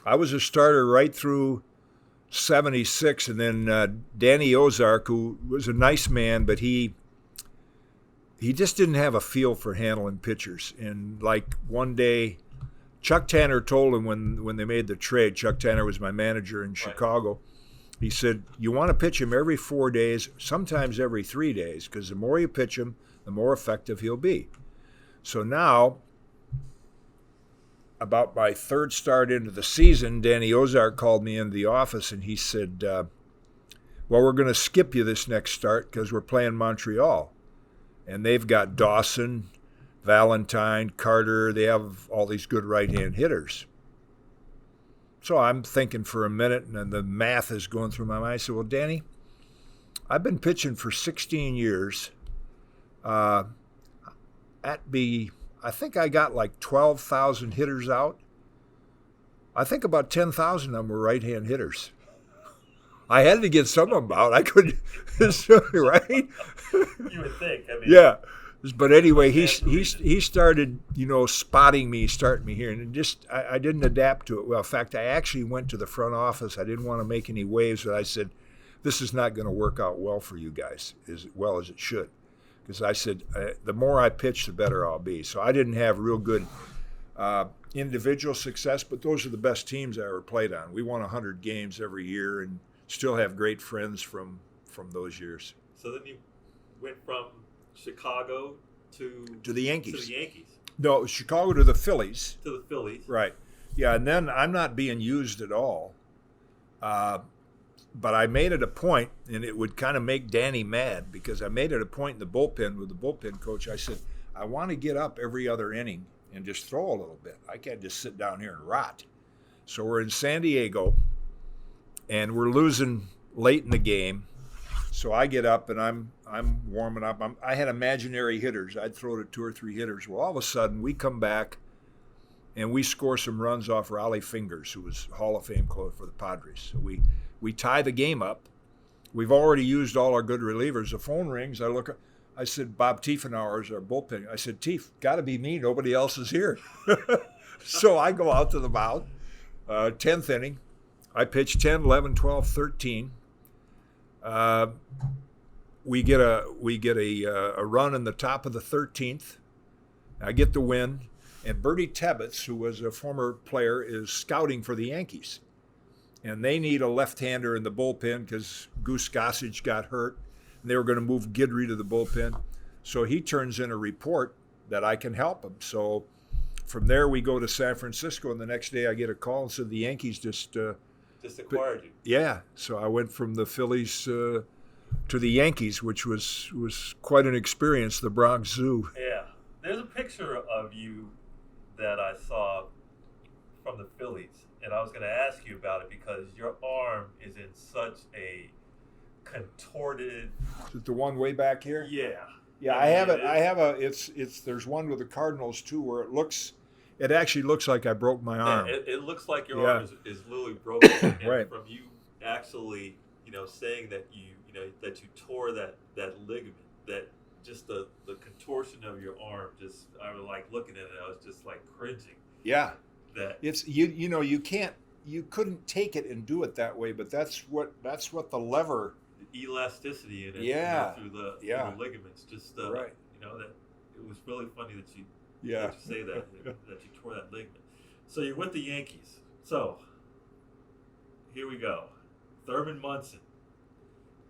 Speaker 5: I was a starter right through 76, and then Danny Ozark, who was a nice man, but he just didn't have a feel for handling pitchers. And like one day, Chuck Tanner told him when they made the trade, Chuck Tanner was my manager in Chicago, he said, you want to pitch him every 4 days, sometimes every 3 days, because the more you pitch him, the more effective he'll be. So now, about my third start into the season, Danny Ozark called me into the office and he said, well, we're going to skip you this next start because we're playing Montreal. And they've got Dawson, Valentine, Carter. They have all these good right-hand hitters. So I'm thinking for a minute, and the math is going through my mind. I said, well, Danny, I've been pitching for 16 years. I think I got like 12,000 hitters out. I think about 10,000 of them were right-hand hitters. I had to get some of them out. I couldn't, right?
Speaker 4: You would think. I mean,
Speaker 5: yeah. But anyway, he started, spotting me, starting me here, and I didn't adapt to it. Well, in fact, I actually went to the front office. I didn't want to make any waves, but I said, this is not going to work out well for you guys, as well as it should. Because I said, the more I pitch, the better I'll be. So I didn't have real good individual success, but those are the best teams I ever played on. We won 100 games every year and still have great friends from those years.
Speaker 4: So then you went from Chicago to
Speaker 5: the Yankees.
Speaker 4: To the Yankees.
Speaker 5: No, it was Chicago to the Phillies.
Speaker 4: To the Phillies.
Speaker 5: Right. Yeah, and then I'm not being used at all. But I made it a point, and it would kind of make Danny mad, because I made it a point in the bullpen with the bullpen coach. I said, I want to get up every other inning and just throw a little bit. I can't just sit down here and rot. So we're in San Diego, and we're losing late in the game. So I get up, and I'm warming up. I had imaginary hitters. I'd throw to 2 or 3 hitters. Well, all of a sudden, we come back and we score some runs off Raleigh Fingers, who was Hall of Fame closer for the Padres. So we tie the game up. We've already used all our good relievers. The phone rings. I said, Bob Tiefenauer's our bullpen. I said, Tief, got to be me. Nobody else is here. So I go out to the mound, 10th inning. I pitch 10, 11, 12, 13. We get a run in the top of the 13th. I get the win. And Bertie Tebbetts, who was a former player, is scouting for the Yankees. And they need a left-hander in the bullpen because Goose Gossage got hurt. And they were going to move Guidry to the bullpen. So he turns in a report that I can help him. So from there, we go to San Francisco. And the next day, I get a call and said the Yankees just
Speaker 4: acquired you.
Speaker 5: Yeah. So I went from the Phillies to the Yankees, which was quite an experience, the Bronx Zoo.
Speaker 4: Yeah. There's a picture of you that I saw from the Phillies, and I was going to ask you about it because your arm is in such a contorted.
Speaker 5: Is it the one way back here?
Speaker 4: Yeah.
Speaker 5: Yeah, I have it. I have it's there's one with the Cardinals too where it actually looks like I broke my arm.
Speaker 4: Yeah, it looks like your arm is literally broken. And
Speaker 5: right.
Speaker 4: From you actually, saying that that you tore that ligament, that just the contortion of your arm, just I was like looking at it, I was just like cringing.
Speaker 5: Yeah.
Speaker 4: That
Speaker 5: it's you couldn't take it and do it that way, but that's what the lever,
Speaker 4: the elasticity in it,
Speaker 5: yeah,
Speaker 4: through the ligaments, just
Speaker 5: right.
Speaker 4: That it was really funny that you say that that you tore that ligament. So you're with the Yankees. So here we go. Thurman Munson,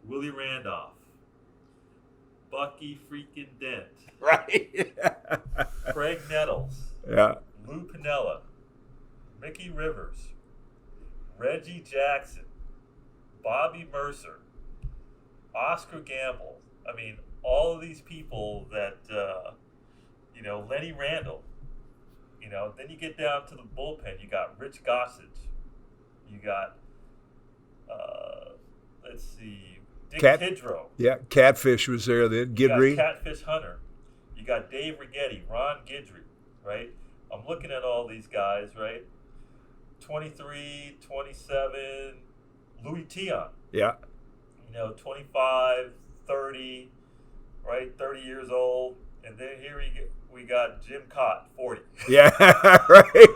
Speaker 4: Willie Randolph, Bucky freaking Dent,
Speaker 5: right?
Speaker 4: Craig Nettles,
Speaker 5: yeah,
Speaker 4: Lou Piniella, Mickey Rivers, Reggie Jackson, Bobby Mercer, Oscar Gamble. I mean, all of these people that, Lenny Randall. Then you get down to the bullpen. You got Rich Gossage. You got, let's see, Dick Kidrow.
Speaker 5: Yeah, Catfish was there then. Guidry.
Speaker 4: You got Catfish Hunter. You got Dave Righetti, Ron Guidry, right? I'm looking at all these guys, right? 23, 27, Louis Tion.
Speaker 5: Yeah.
Speaker 4: 25, 30, right? 30 years old. And then here we got Jim Kaat, 40.
Speaker 5: Yeah, right.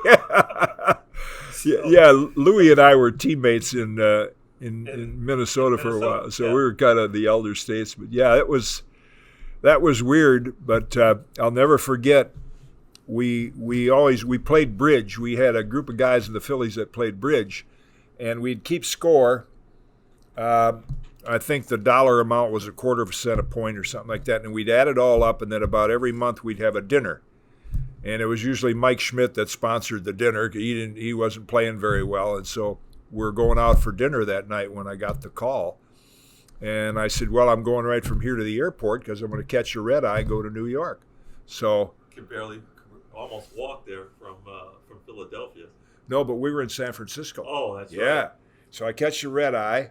Speaker 5: yeah, Louis and I were teammates in Minnesota for a while, so we were kind of the elder statesmen. Yeah, that was weird, but I'll never forget. We played bridge. We had a group of guys in the Phillies that played bridge, and we'd keep score. I think the dollar amount was 1/4 cent a point or something like that, and we'd add it all up, and then about every month we'd have a dinner. And it was usually Mike Schmidt that sponsored the dinner. He wasn't playing very well, and so we're going out for dinner that night when I got the call. And I said, well, I'm going right from here to the airport because I'm going to catch a red eye and go to New York. So
Speaker 4: could barely almost walk there from Philadelphia.
Speaker 5: No, but we were in San Francisco.
Speaker 4: Oh, that's right.
Speaker 5: Yeah. So I catch the red eye.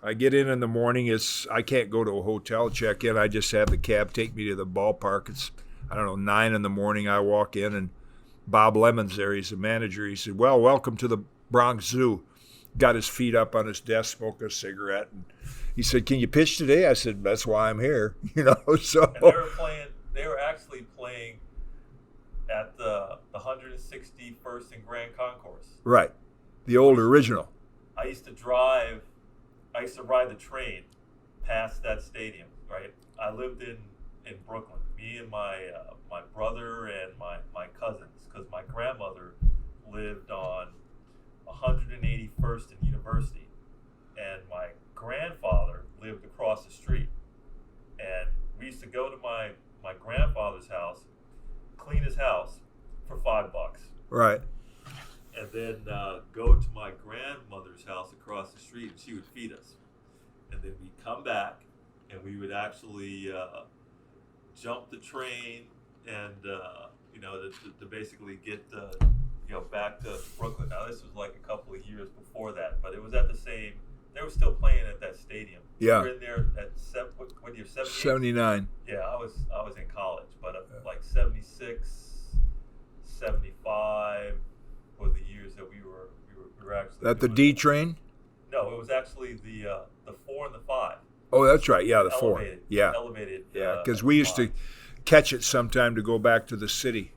Speaker 5: I get in the morning. I can't go to a hotel, check in. I just have the cab take me to the ballpark. It's, 9 in the morning. I walk in, and Bob Lemon's there. He's the manager. He said, well, welcome to the Bronx Zoo. Got his feet up on his desk, smoking a cigarette. And he said, can you pitch today? I said, that's why I'm here. So.
Speaker 4: And they were actually playing at the 161st and Grand Concourse.
Speaker 5: Right. The old original.
Speaker 4: I used to ride the train past that stadium, right? I lived in Brooklyn. Me and my brother and my cousins, because my grandmother lived on 181st and University, and my grandfather lived across the street. And we used to go to my grandfather's house, clean his house for $5.
Speaker 5: Right.
Speaker 4: And then go to my grandmother's house across the street, and she would feed us. And then we'd come back, and we would actually jump the train and to basically get back to Brooklyn. Now this was like a couple of years before that, but it was at the same. They were still playing at that stadium.
Speaker 5: Yeah.
Speaker 4: You were in there at when you're
Speaker 5: 79.
Speaker 4: Yeah, I was in college, but like 76, 75,
Speaker 5: That the D train?
Speaker 4: No, it was actually the 4 and the 5.
Speaker 5: Oh, that's right. Yeah, the 4.
Speaker 4: Elevated.
Speaker 5: Yeah.
Speaker 4: Elevated.
Speaker 5: Yeah, because we used to catch it sometime to go back to the city.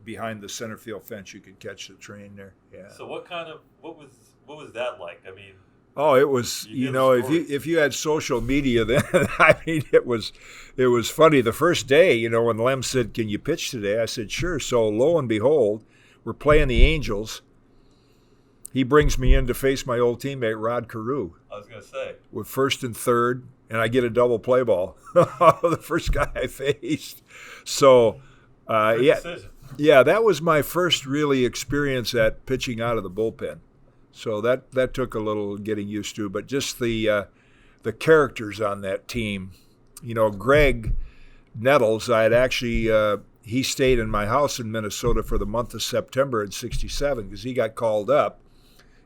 Speaker 5: Behind the center field fence, you could catch the train there. Yeah.
Speaker 4: So what was that like? I mean,
Speaker 5: oh, it was, if you had social media then, I mean, it was funny. The first day, when Lem said, "Can you pitch today?" I said, "Sure." So lo and behold, we're playing the Angels. He brings me in to face my old teammate Rod Carew.
Speaker 4: I was going to say.
Speaker 5: With first and third, and I get a double play ball. The first guy I faced. So,
Speaker 4: Decision.
Speaker 5: Yeah, that was my first really experience at pitching out of the bullpen. So that took a little getting used to, but just the characters on that team. Greg Nettles, I had actually he stayed in my house in Minnesota for the month of September in '67 because he got called up,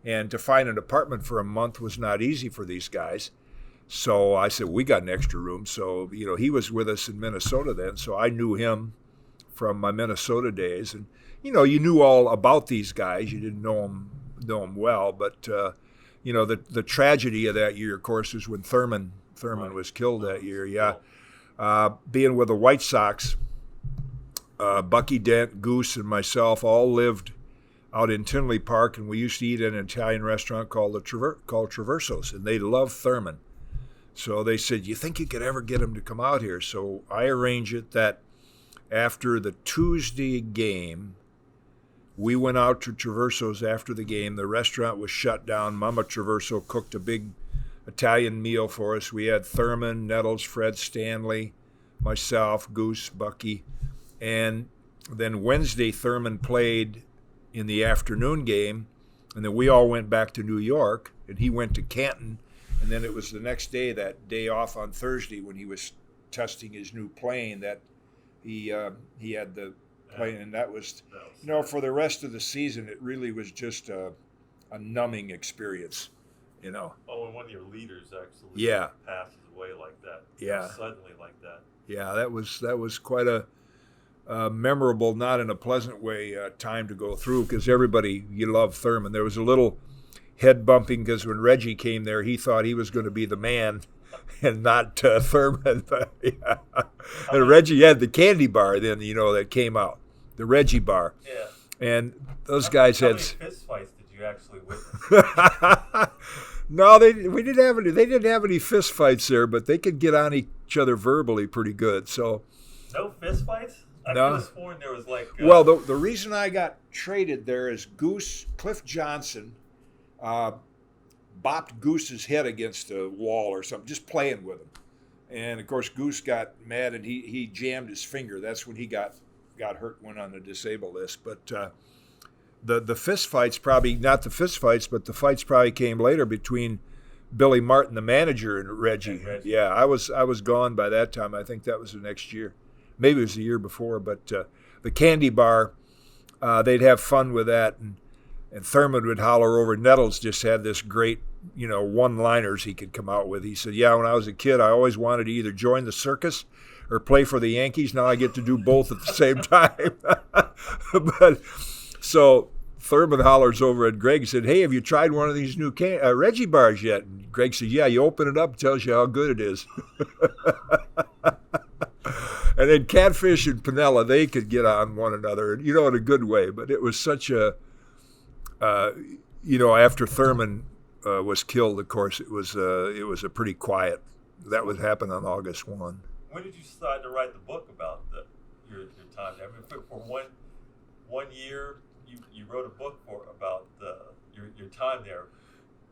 Speaker 5: and to find an apartment for a month was not easy for these guys. So I said, we got an extra room. So he was with us in Minnesota then, so I knew him from my Minnesota days, and you knew all about these guys. You didn't know them well, but the tragedy of that year, of course, is when Thurman was killed that year. Yeah, being with the White Sox, Bucky Dent, Goose, and myself all lived out in Tinley Park, and we used to eat at an Italian restaurant called Traverso's, and they loved Thurman. So they said, "You think you could ever get him to come out here?" So I arranged it that after the Tuesday game, we went out to Traverso's after the game. The restaurant was shut down. Mama Traverso cooked a big Italian meal for us. We had Thurman, Nettles, Fred Stanley, myself, Goose, Bucky. And then Wednesday, Thurman played in the afternoon game. And then we all went back to New York, and he went to Canton. And then it was the next day, that day off on Thursday, when he was testing his new plane, that he had the plane, and that was for the rest of the season, it really was just a numbing experience,
Speaker 4: Oh, and one of your leaders actually passes away like that.
Speaker 5: Yeah.
Speaker 4: Suddenly like that.
Speaker 5: Yeah, that was quite a memorable, not in a pleasant way, time to go through, because everybody, you love Thurman. There was a little head bumping because when Reggie came there, he thought he was going to be the man and not Thurman. But, yeah. And Reggie had the candy bar then, that came out, the Reggie bar.
Speaker 4: Yeah.
Speaker 5: And those guys
Speaker 4: how
Speaker 5: had.
Speaker 4: How many fist fights did you actually witness?
Speaker 5: No, they didn't have any fist fights there, but they could get on each other verbally pretty good. So.
Speaker 4: No fist fights? I
Speaker 5: No.
Speaker 4: could have sworn there was like.
Speaker 5: Well, the reason I got traded there is Cliff Johnson bopped Goose's head against a wall or something, just playing with him. And of course, Goose got mad and he jammed his finger. That's when he got hurt, went on the disabled list. But the fist fights, probably not the fist fights, but the fights probably came later between Billy Martin, the manager, and Reggie. Yeah, I was gone by that time. I think that was the next year. Maybe it was the year before. But the candy bar, they'd have fun with that. And Thurman would holler over. Nettles just had this great, one-liners he could come out with. He said, "Yeah, when I was a kid, I always wanted to either join the circus or play for the Yankees. Now I get to do both at the same time." But so Thurman hollers over at Greg and said, "Hey, have you tried one of these new Reggie bars yet?" And Greg said, "Yeah, you open it up, it tells you how good it is." And then Catfish and Pinella, they could get on one another, in a good way. But it was such a after Thurman was killed, of course, it was a pretty quiet. That would happen on August 1.
Speaker 4: When did you decide to write the book about your time there? I mean, for one year, you wrote a book about your time there.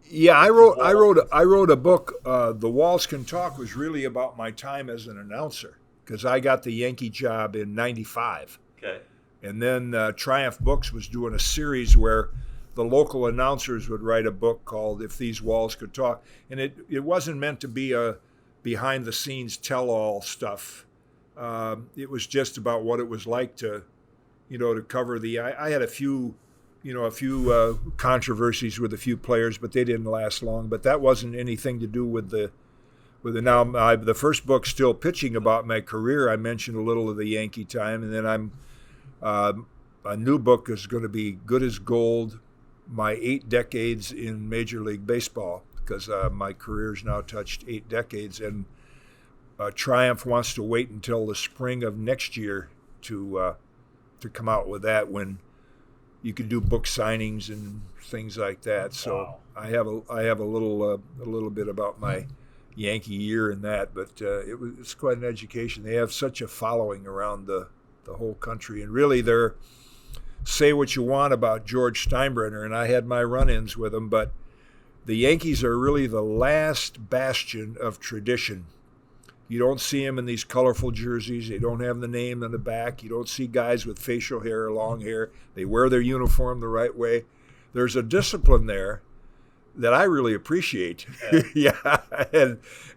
Speaker 5: Yeah, I wrote a book. The Walls Can Talk was really about my time as an announcer, because I got the Yankee job in '95.
Speaker 4: Okay.
Speaker 5: And then Triumph Books was doing a series where the local announcers would write a book called If These Walls Could Talk. And it wasn't meant to be a behind-the-scenes tell-all stuff. It was just about what it was like to cover I had a few controversies with a few players, but they didn't last long. But that wasn't anything to do with the first book, Still Pitching, about my career. I mentioned a little of the Yankee time, and then a new book is going to be Good as Gold, my 8 decades in Major League Baseball, because my career's now touched 8 decades, and Triumph wants to wait until the spring of next year to come out with that, when you can do book signings and things like that. So
Speaker 4: Wow.
Speaker 5: I have a little bit about my Yankee year in that, but it's quite an education. They have such a following around the whole country, and really they're, say what you want about George Steinbrenner, and I had my run-ins with him, but the Yankees are really the last bastion of tradition. You don't see them in these colorful jerseys. They don't have the name on the back. You don't see guys with facial hair, long hair. They wear their uniform the right way. There's a discipline there that I really appreciate. Yeah,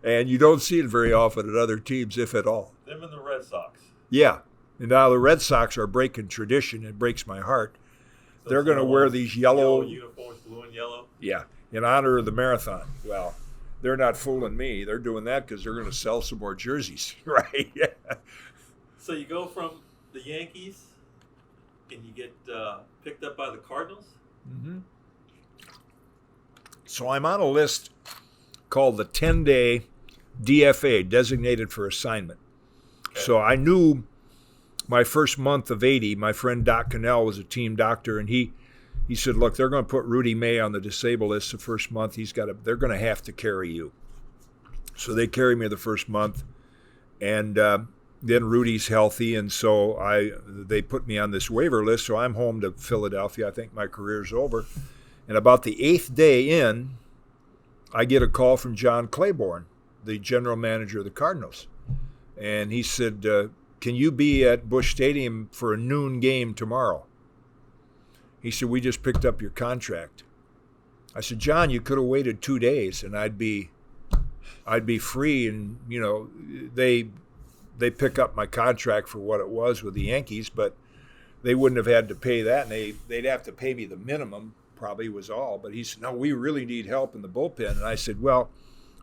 Speaker 5: and you don't see it very often at other teams, if at all.
Speaker 4: Them and the Red Sox.
Speaker 5: Yeah, and now the Red Sox are breaking tradition. It breaks my heart.
Speaker 4: So
Speaker 5: They're going to wear these
Speaker 4: yellow uniforms, blue and yellow.
Speaker 5: Yeah, in honor of the marathon. Well, they're not fooling me. They're doing that because they're going to sell some more jerseys, right? Yeah.
Speaker 4: So you go from the Yankees, and you get picked up by the Cardinals.
Speaker 5: Mm-hmm. So I'm on a list called the 10-day DFA, designated for assignment. Okay. So I knew my first month of 80, my friend Doc Cannell was a team doctor, and he said, look, they're going to put Rudy May on the disabled list the first month. They're going to have to carry you. So they carry me the first month, and then Rudy's healthy, and so they put me on this waiver list. So I'm home to Philadelphia. I think my career's over. And about the 8th day in, I get a call from John Claiborne, the general manager of the Cardinals. And he said, can you be at Busch Stadium for a noon game tomorrow? He said, we just picked up your contract. I said, John, you could have waited 2 days and I'd be free. And, you know, they pick up my contract for what it was with the Yankees, but they wouldn't have had to pay that. And they'd have to pay me the minimum, probably was all. But he said, no, we really need help in the bullpen. And I said, well,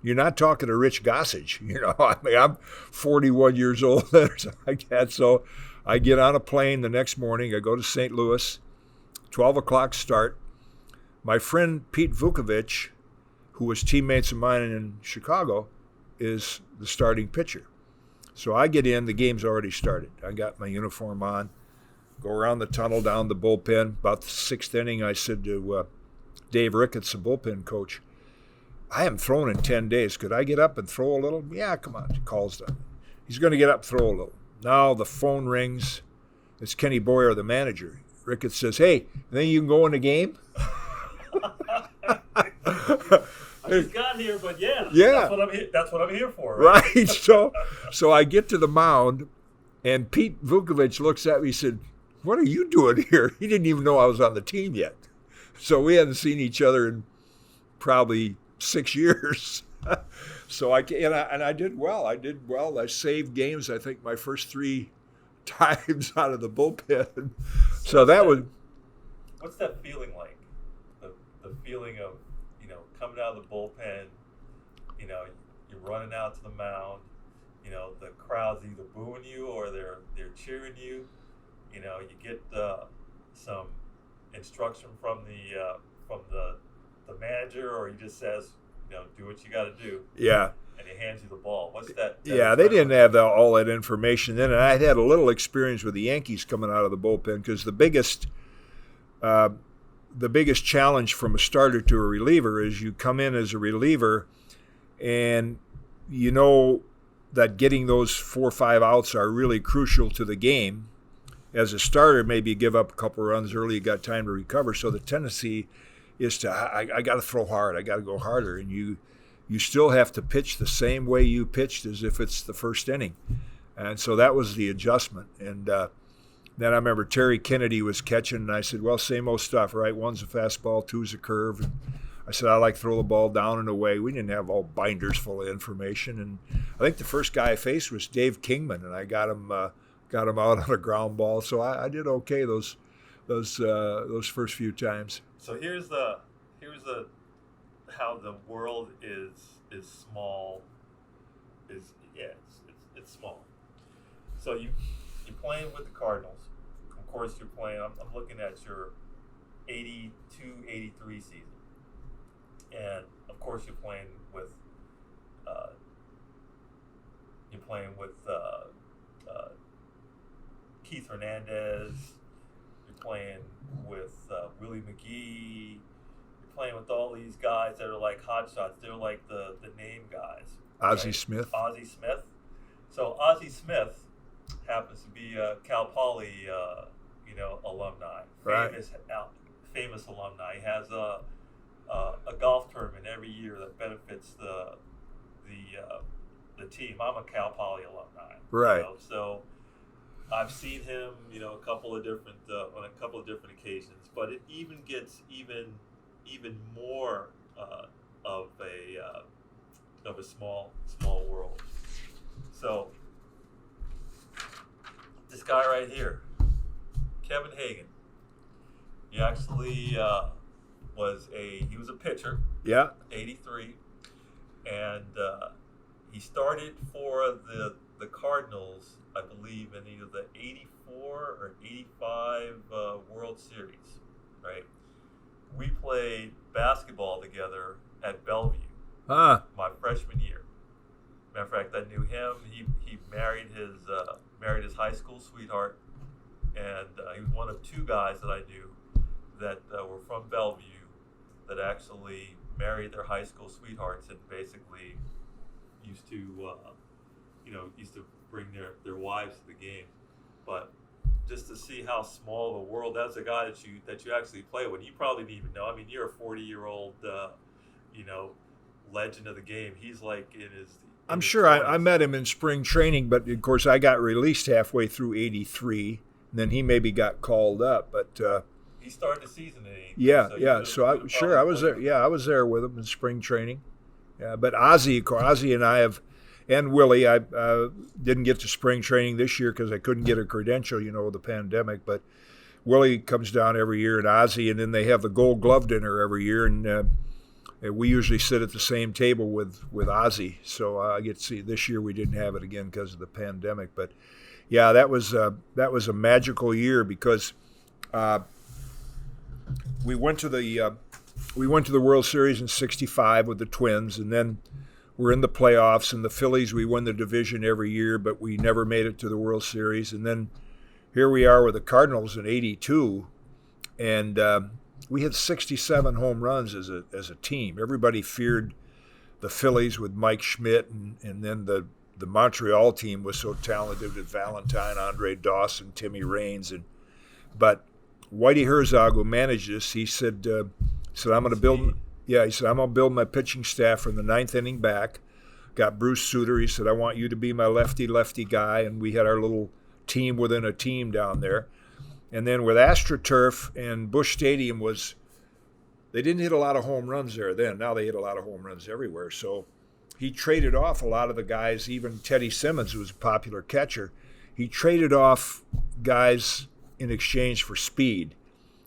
Speaker 5: you're not talking to Rich Gossage. You know, I mean, I'm 41 years old or something like that. So I get on a plane the next morning. I go to St. Louis, 12 o'clock start. My friend Pete Vukovich, who was teammates of mine in Chicago, is the starting pitcher. So I get in, the game's already started. I got my uniform on, go around the tunnel, down the bullpen. About the 6th inning, I said to Dave Ricketts, the bullpen coach, I haven't thrown in 10 days. Could I get up and throw a little? Yeah, come on. He calls done. He's going to get up and throw a little. Now the phone rings. It's Kenny Boyer, the manager. Ricketts says, hey, then you can go in the game?
Speaker 4: I just got here, but yeah. That's what I'm here for.
Speaker 5: Right? So I get to the mound, and Pete Vukovich looks at me and said, what are you doing here? He didn't even know I was on the team yet. So we hadn't seen each other in probably 6 years. So I did well. I saved games, I think, my first 3 times out of the bullpen. So that was.
Speaker 4: What's that feeling like? The feeling of, you know, coming out of the bullpen, you know, you're running out to the mound, you know, the crowd's either booing you or they're cheering you. You know, you get some instruction from the manager, or he just says, you know, do what you got to do. Yeah. And he hands you the ball. What's that?
Speaker 5: Yeah, they didn't have all that information then, and I had a little experience with the Yankees coming out of the bullpen, because the biggest challenge from a starter to a reliever is you come in as a reliever, and you know that getting those 4 or 5 outs are really crucial to the game. As a starter, maybe you give up a couple runs early, you got time to recover. So the tendency is to, I got to throw hard, I got to go harder, and you still have to pitch the same way you pitched as if it's the first inning. And so that was the adjustment. And then I remember Terry Kennedy was catching, and I said, well, same old stuff, right? 1's a fastball, 2's a curve. And I said, I like to throw the ball down and away. We didn't have all binders full of information. And I think the first guy I faced was Dave Kingman, and I got him out on a ground ball. So I did okay those first few times.
Speaker 4: So here's how the world is small. It's small. So you're playing with the Cardinals. Of course, you're playing. I'm looking at your 82, 83 season. And of course, you're playing with Keith Hernandez. You're playing with Willie McGee. You're playing with all these guys that are like hot shots. They're like the name guys.
Speaker 5: Ozzie
Speaker 4: right?
Speaker 5: Smith.
Speaker 4: Ozzie Smith. So Ozzie Smith happens to be a Cal Poly, alumni.
Speaker 5: Right.
Speaker 4: Famous alumni. He has a golf tournament every year that benefits the team. I'm a Cal Poly alumni.
Speaker 5: Right.
Speaker 4: So I've seen him, on a couple of different occasions. But it even gets even more of a small world. So this guy right here, Kevin Hagan. He actually was a pitcher.
Speaker 5: Yeah.
Speaker 4: 83, and he started for the Cardinals, I believe, in either the 84 or 85 World Series. Right. We played basketball together at Bellevue. My freshman year. Matter of fact, I knew him. He married his high school sweetheart, and he was one of two guys that I knew that were from Bellevue that actually married their high school sweethearts and basically used to bring their wives to the game. But just to see how small of a world, that's a guy that you actually play with. You probably didn't even know. I mean, you're a 40-year-old, legend of the game. He's like in his.
Speaker 5: I'm sure I met him in spring training, but of course I got released halfway through '83. And then he maybe got called up, but
Speaker 4: he started the season in '83.
Speaker 5: Yeah. So I was there. Yeah, I was there with him in spring training. Yeah, but Ozzie and I have, and Willie, I didn't get to spring training this year because I couldn't get a credential, with the pandemic. But Willie comes down every year, and Ozzie, and then they have the Gold Glove dinner every year, and we usually sit at the same table with Ozzie. So I get to see. This year we didn't have it again because of the pandemic, but yeah, that was a magical year because we went to the World Series in '65 with the Twins, and then we're in the playoffs. And the Phillies, we won the division every year, but we never made it to the World Series. And then here we are with the Cardinals in '82, and we had 67 home runs as a team. Everybody feared the Phillies with Mike Schmidt, and then the Montreal team was so talented with Valentine, Andre Dawson, Timmy Raines, but Whitey Herzog, who managed this, he said I'm going to build. Yeah, he said I'm going to build my pitching staff from the ninth inning back. Got Bruce Sutter. He said I want you to be my lefty guy, and we had our little team within a team down there. And then with AstroTurf and Busch Stadium they didn't hit a lot of home runs there then. Now they hit a lot of home runs everywhere. So he traded off a lot of the guys, even Teddy Simmons, who was a popular catcher. He traded off guys in exchange for speed.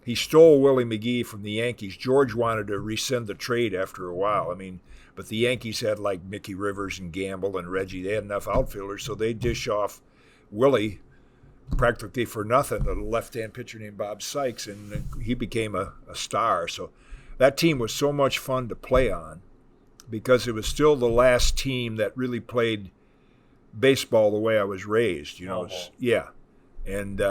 Speaker 5: He stole Willie McGee from the Yankees. George wanted to rescind the trade after a while. But the Yankees had like Mickey Rivers and Gamble and Reggie. They had enough outfielders, so they dish off Willie practically for nothing, a left-hand pitcher named Bob Sykes, and he became a star. So that team was so much fun to play on because it was still the last team that really played baseball the way I was raised. And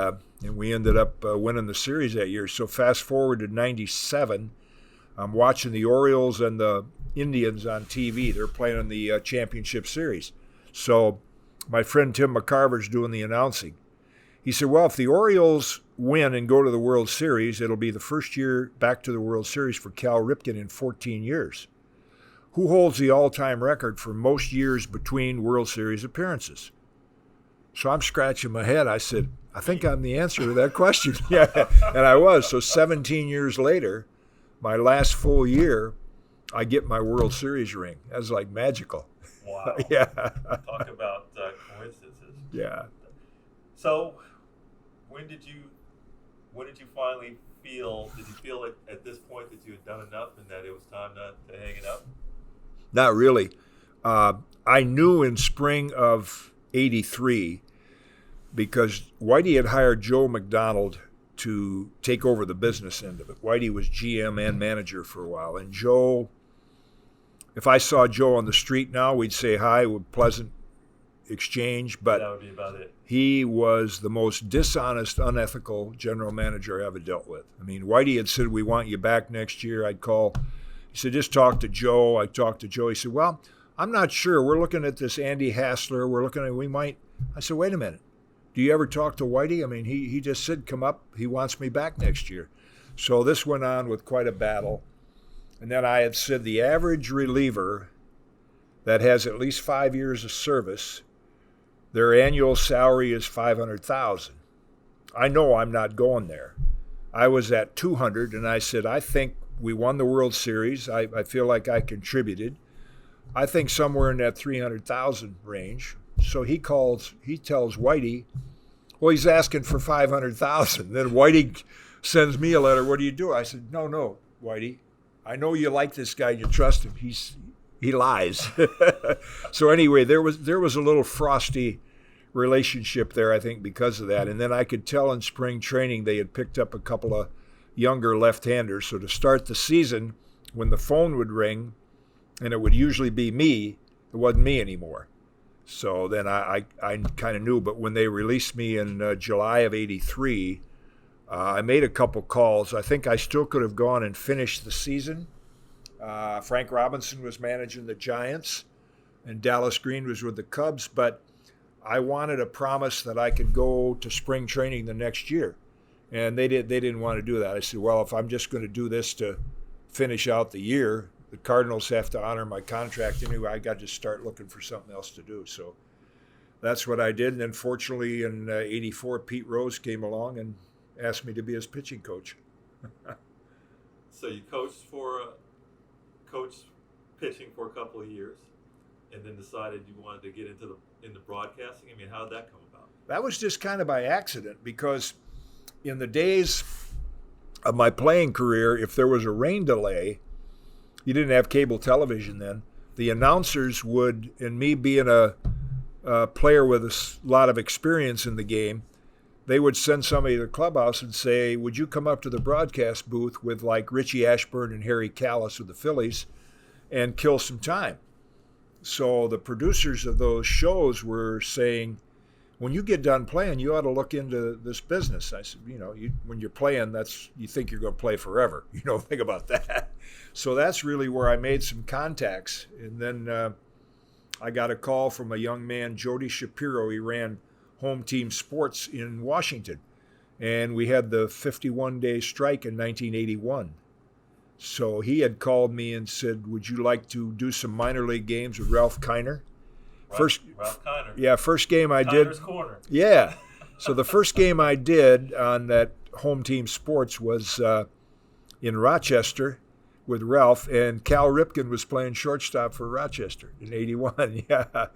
Speaker 5: we ended up winning the series that year. So fast forward to '97, I'm watching the Orioles and the Indians on TV. They're playing in the championship series. So my friend Tim McCarver's doing the announcing. He said, well, if the Orioles win and go to the World Series, it'll be the first year back to the World Series for Cal Ripken in 14 years. Who holds the all-time record for most years between World Series appearances? So I'm scratching my head. I said, I think I'm the answer to that question. Yeah, and I was. So 17 years later, my last full year, I get my World Series ring. That was like magical.
Speaker 4: Wow.
Speaker 5: Yeah.
Speaker 4: Talk about coincidences.
Speaker 5: Yeah.
Speaker 4: So when did you finally feel, did you feel at this point that you had done enough and that it was time to hang it up?
Speaker 5: Not really. I knew in spring of '83 because Whitey had hired Joe McDonald to take over the business end of it. Whitey was GM and manager for a while. And Joe, if I saw Joe on the street now, we'd say hi with pleasant exchange, but
Speaker 4: that would be about it.
Speaker 5: He was the most dishonest, unethical general manager I ever dealt with. I mean, Whitey had said, we want you back next year. I'd call. He said, just talk to Joe. I talked to Joe. He said, well, I'm not sure. We're looking at this Andy Hassler. We're looking at, we might. I said, wait a minute. Do you ever talk to Whitey? I mean, he just said, come up. He wants me back next year. So this went on with quite a battle. And then I had said the average reliever that has at least 5 years of service, their annual salary is $500,000. I know I'm not going there. I was at 200, and I said, I think we won the World Series. I feel like I contributed. I think somewhere in that 300,000 range. So he tells Whitey, well, he's asking for 500,000. Then Whitey sends me a letter. What do you do? I said, no, Whitey. I know you like this guy. You trust him. He lies. So anyway, there was a little frosty relationship there, I think, because of that. And then I could tell in spring training they had picked up a couple of younger left-handers. So to start the season, when the phone would ring, and it would usually be me, it wasn't me anymore. So then I kind of knew. But when they released me in July of '83, I made a couple calls. I think I still could have gone and finished the season. Frank Robinson was managing the Giants, and Dallas Green was with the Cubs. But I wanted a promise that I could go to spring training the next year. And they didn't want to do that. I said, well, if I'm just going to do this to finish out the year, the Cardinals have to honor my contract anyway. I got to start looking for something else to do. So that's what I did. And then fortunately in '84, Pete Rose came along and asked me to be his pitching coach.
Speaker 4: So you coached pitching for a couple of years, and then decided you wanted to get into broadcasting. I mean, how did that come about?
Speaker 5: That was just kind of by accident, because in the days of my playing career, if there was a rain delay, you didn't have cable television then, the announcers would, and me being a player with a lot of experience in the game, they would send somebody to the clubhouse and say, would you come up to the broadcast booth with like Richie Ashburn and Harry Callis with the Phillies and kill some time? So the producers of those shows were saying, when you get done playing, you ought to look into this business. I said, when you're playing, you think you're going to play forever. You don't think about that. So that's really where I made some contacts. And then I got a call from a young man, Jody Shapiro. He ran Home Team Sports in Washington. And we had the 51-day strike in 1981. So he had called me and said, would you like to do some minor league games with Ralph Kiner?
Speaker 4: Ralph Kiner.
Speaker 5: Yeah, first game I
Speaker 4: Kiner's
Speaker 5: did.
Speaker 4: Corner.
Speaker 5: Yeah. So the first game I did on that Home Team Sports was in Rochester with Ralph, and Cal Ripken was playing shortstop for Rochester in '81. Yeah. Wow.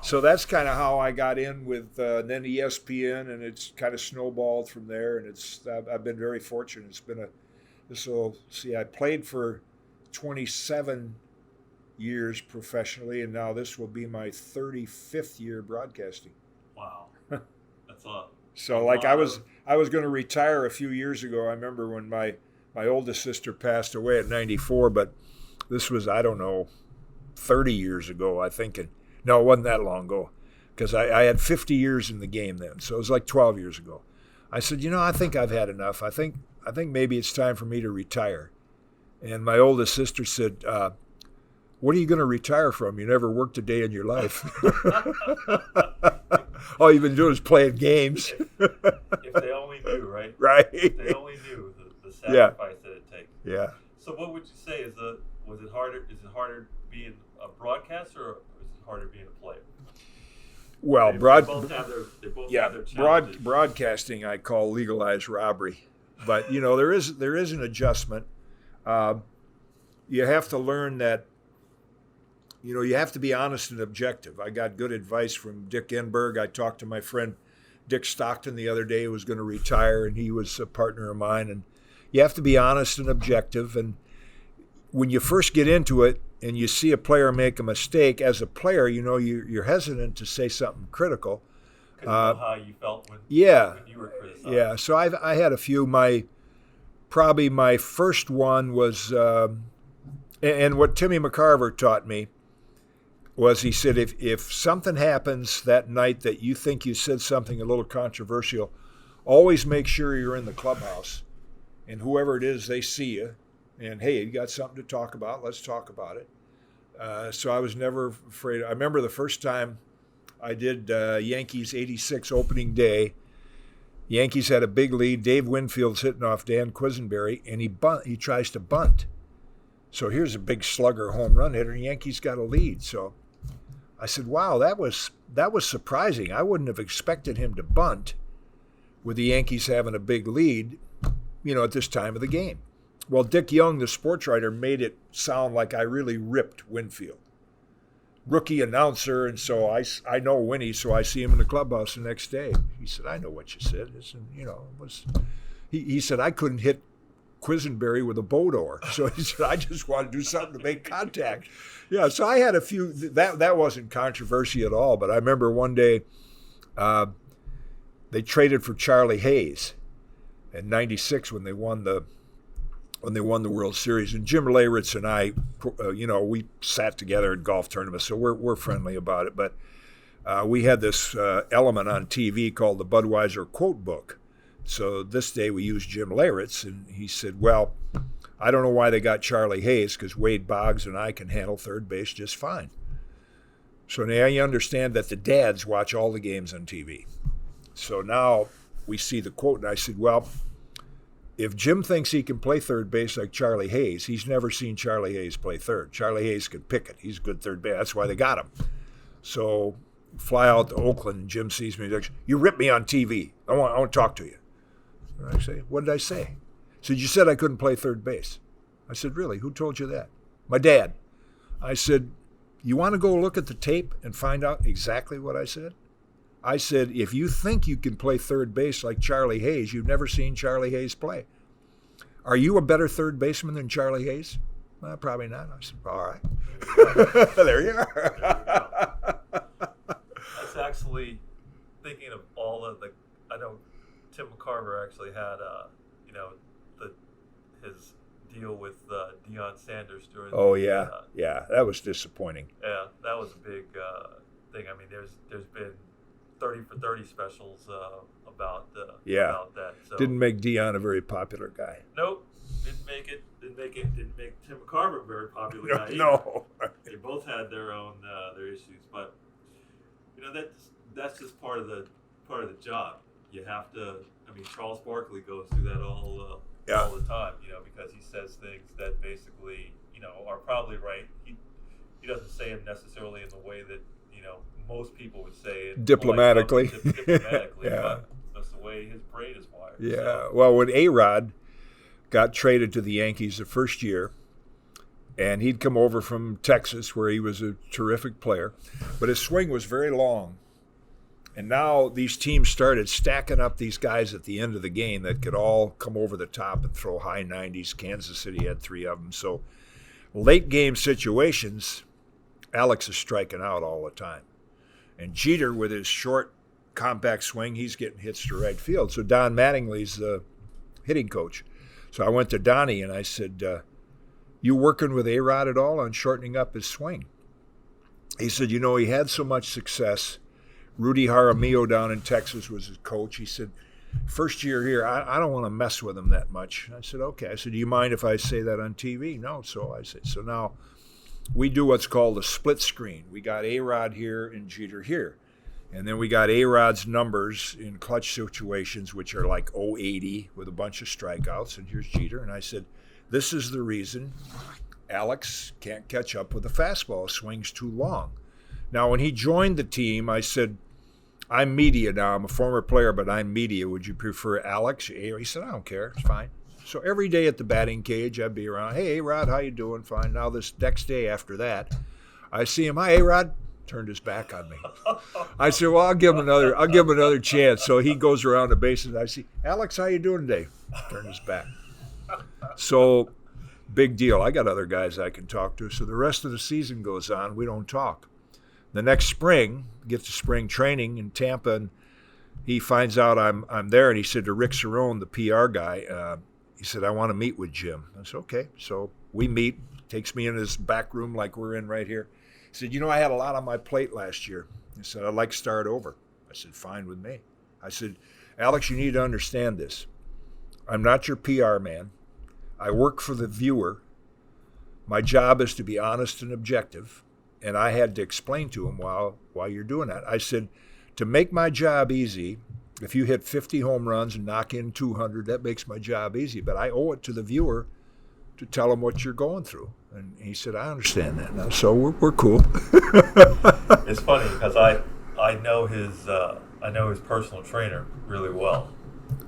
Speaker 5: So that's kind of how I got in with then ESPN, and it's kind of snowballed from there. And I've been very fortunate. It's been I played for 27 years professionally, and now this will be my 35th year broadcasting.
Speaker 4: Wow, that's a
Speaker 5: so like I was going to retire a few years ago. I remember when my oldest sister passed away at 94, but this was, I don't know, 30 years ago, I think. And no, it wasn't that long ago, because I had 50 years in the game then, so it was like 12 years ago. I said, I think I've had enough. I think maybe it's time for me to retire. And my oldest sister said, what are you going to retire from? You never worked a day in your life. All you've been doing is playing games.
Speaker 4: If they only knew, right?
Speaker 5: Right.
Speaker 4: If they only knew the sacrifice that it takes.
Speaker 5: Yeah.
Speaker 4: So what would you say was it harder? Is it harder being a broadcaster, or is it harder being a player?
Speaker 5: Well,
Speaker 4: they both have their challenges.
Speaker 5: Broadcasting I call legalized robbery, but there is an adjustment. You have to learn that. You have to be honest and objective. I got good advice from Dick Enberg. I talked to my friend Dick Stockton the other day, who was going to retire, and he was a partner of mine. And you have to be honest and objective. And when you first get into it and you see a player make a mistake, as a player, you're hesitant to say something critical.
Speaker 4: Because how you felt when
Speaker 5: Yeah.
Speaker 4: you were criticized.
Speaker 5: Yeah, so I had a few. Probably my first one was, and what Timmy McCarver taught me was, he said, if something happens that night that you think you said something a little controversial, always make sure you're in the clubhouse, and whoever it is, they see you, and hey, you got something to talk about, let's talk about it. So I was never afraid. I remember the first time I did Yankees 86 opening day. Yankees had a big lead. Dave Winfield's hitting off Dan Quisenberry, and he tries to bunt. So here's a big slugger home run hitter, and Yankees got a lead. So I said, wow, that was surprising. I wouldn't have expected him to bunt with the Yankees having a big lead, at this time of the game. Well, Dick Young, the sports writer, made it sound like I really ripped Winfield. Rookie announcer, and so I know Winnie, so I see him in the clubhouse the next day. He said, I know what you said. He said, I couldn't hit Quisenberry with a boat oar. So he said, I just want to do something to make contact. Yeah, so I had a few, that wasn't controversy at all, but I remember one day they traded for Charlie Hayes in '96 when they won the World Series, and Jim Leyritz and I, we sat together at golf tournaments, so we're friendly about it. But we had this element on TV called the Budweiser Quote Book. So this day we used Jim Leyritz, and he said, well, I don't know why they got Charlie Hayes, because Wade Boggs and I can handle third base just fine. So now you understand that the dads watch all the games on TV. So now we see the quote, and I said, well, if Jim thinks he can play third base like Charlie Hayes, he's never seen Charlie Hayes play third. Charlie Hayes can pick it. He's a good third base. That's why they got him. So fly out to Oakland, and Jim sees me. He's like, you ripped me on TV. I want to talk to you. And I say, what did I say? He said, you said I couldn't play third base. I said, really? Who told you that? My dad. I said, you want to go look at the tape and find out exactly what I said? I said, if you think you can play third base like Charlie Hayes, you've never seen Charlie Hayes play. Are you a better third baseman than Charlie Hayes? Well, probably not. I said, all right. There you are.
Speaker 4: That's actually thinking of all of the. I know Tim McCarver actually had, his deal with Deion Sanders during.
Speaker 5: Oh yeah, that was disappointing.
Speaker 4: Yeah, that was a big thing. I mean, there's been 30 for 30 specials about that. So,
Speaker 5: didn't make Deion a very popular guy.
Speaker 4: Nope, didn't make Tim McCarver a very popular guy either.
Speaker 5: No.
Speaker 4: They both had their own their issues, but that's just part of the job. You have to. I mean, Charles Barkley goes through that all the time, because he says things that basically, are probably right. He doesn't say them necessarily in the way that, most people would say it.
Speaker 5: Diplomatically.
Speaker 4: Diplomatically,
Speaker 5: Yeah.
Speaker 4: but that's the way his brain is wired.
Speaker 5: Yeah.
Speaker 4: So,
Speaker 5: Well, when A-Rod got traded to the Yankees the first year, and he'd come over from Texas where he was a terrific player, but his swing was very long. And now these teams started stacking up these guys at the end of the game that could all come over the top and throw high 90s. Kansas City had 3 of them. So late game situations, Alex is striking out all the time. And Jeter, with his short, compact swing, he's getting hits to right field. So Don Mattingly's the hitting coach. So I went to Donnie and I said, you working with A-Rod at all on shortening up his swing? He said, he had so much success. Rudy Jaramillo down in Texas was his coach. He said, first year here, I don't want to mess with him that much. I said, okay. I said, do you mind if I say that on TV? No. So I said, so now we do what's called a split screen. We got A-Rod here and Jeter here. And then we got A-Rod's numbers in clutch situations, which are like 080 with a bunch of strikeouts. And here's Jeter. And I said, this is the reason Alex can't catch up with the fastball. Swing's too long. Now, when he joined the team, I said, I'm media now. I'm a former player, but I'm media. Would you prefer Alex? He said, I don't care. It's fine. So every day at the batting cage, I'd be around. Hey, A-Rod, how you doing? Fine. Now this next day after that, I see him. Hi, A-Rod. Turned his back on me. I said, well, I'll give him another chance. So he goes around the bases. I see, Alex, how you doing today? Turned his back. So big deal. I got other guys I can talk to. So the rest of the season goes on. We don't talk. The next spring, get to spring training in Tampa, and he finds out I'm there, and he said to Rick Cerrone, the PR guy, he said, I want to meet with Jim. I said, okay. So we meet, takes me in his back room like we're in right here. He said, I had a lot on my plate last year. He said, I'd like to start over. I said, fine with me. I said, Alex, you need to understand this. I'm not your PR man. I work for the viewer. My job is to be honest and objective. And I had to explain to him while you're doing that. I said, to make my job easy, if you hit 50 home runs and knock in 200, that makes my job easy. But I owe it to the viewer to tell him what you're going through. And he said, I understand that now. So we're cool.
Speaker 4: It's funny because I know his personal trainer really well.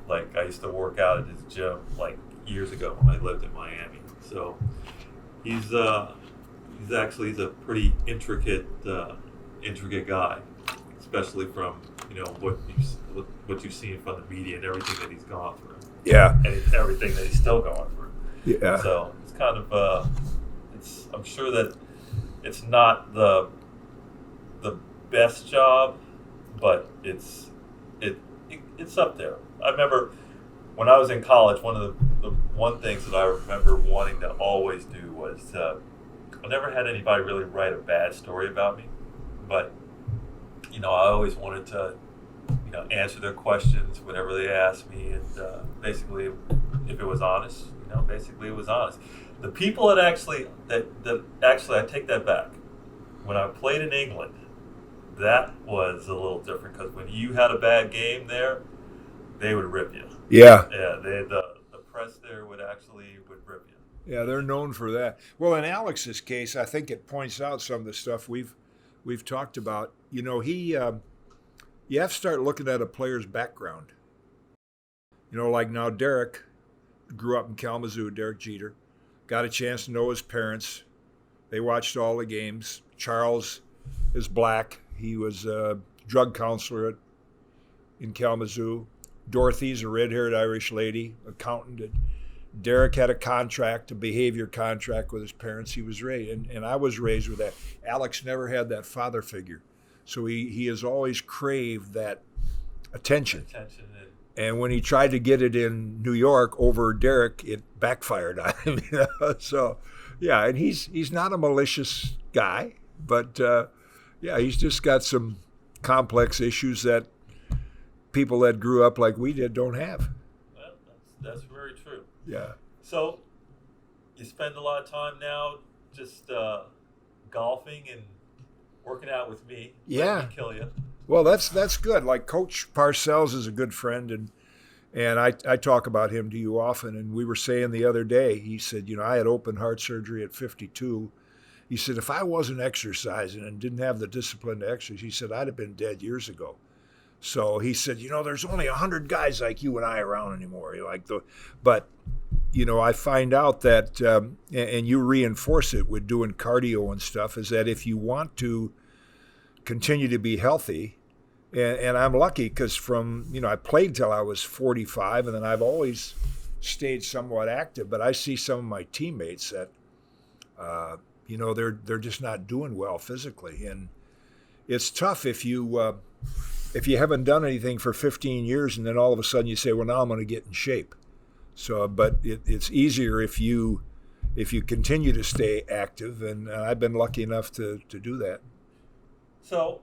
Speaker 4: Like, I used to work out at his gym like years ago when I lived in Miami. So he's a pretty intricate guy, especially from what you've seen from the media and everything that he's gone through.
Speaker 5: Yeah.
Speaker 4: And everything that he's still going through.
Speaker 5: Yeah.
Speaker 4: So it's kind of I'm sure that it's not the best job, but it's up there. I remember when I was in college, one of the one things that I remember wanting to always do was I never had anybody really write a bad story about me, but I always wanted to answer their questions whenever they asked me, and basically if it was honest, basically it was honest. The people that actually I take that back. When I played in England, that was a little different because when you had a bad game there, they would rip you.
Speaker 5: Yeah.
Speaker 4: Yeah, the press there would rip you.
Speaker 5: Yeah, they're known for that. Well, in Alex's case, I think it points out some of the stuff we've talked about. You have to start looking at a player's background. Like now Derek grew up in Kalamazoo, Derek Jeter, got a chance to know his parents. They watched all the games. Charles is black. He was a drug counselor in Kalamazoo. Dorothy's a red-haired Irish lady, accountant. Derek had a behavior contract with his parents. He was raised, and I was raised with that. Alex never had that father figure. So he has always craved that attention. And when he tried to get it in New York over Derek, it backfired on him. So, yeah, and he's not a malicious guy, but he's just got some complex issues that people that grew up like we did don't have.
Speaker 4: Well, that's very true.
Speaker 5: Yeah.
Speaker 4: So you spend a lot of time now just golfing and working out with me.
Speaker 5: Yeah.
Speaker 4: Let me kill you.
Speaker 5: Well, that's good. Like Coach Parcells is a good friend, and I talk about him to you often. And we were saying the other day, he said, I had open heart surgery at 52. He said, if I wasn't exercising and didn't have the discipline to exercise, he said, I'd have been dead years ago. So he said, there's only 100 guys like you and I around anymore. But I find out that, and you reinforce it with doing cardio and stuff, is that if you want to continue to be healthy, and I'm lucky because I played till I was 45, and then I've always stayed somewhat active, but I see some of my teammates that, they're just not doing well physically. And it's tough if you haven't done anything for 15 years and then all of a sudden you say, well, now I'm going to get in shape. So, but it's easier if you continue to stay active, and I've been lucky enough to do that.
Speaker 4: So,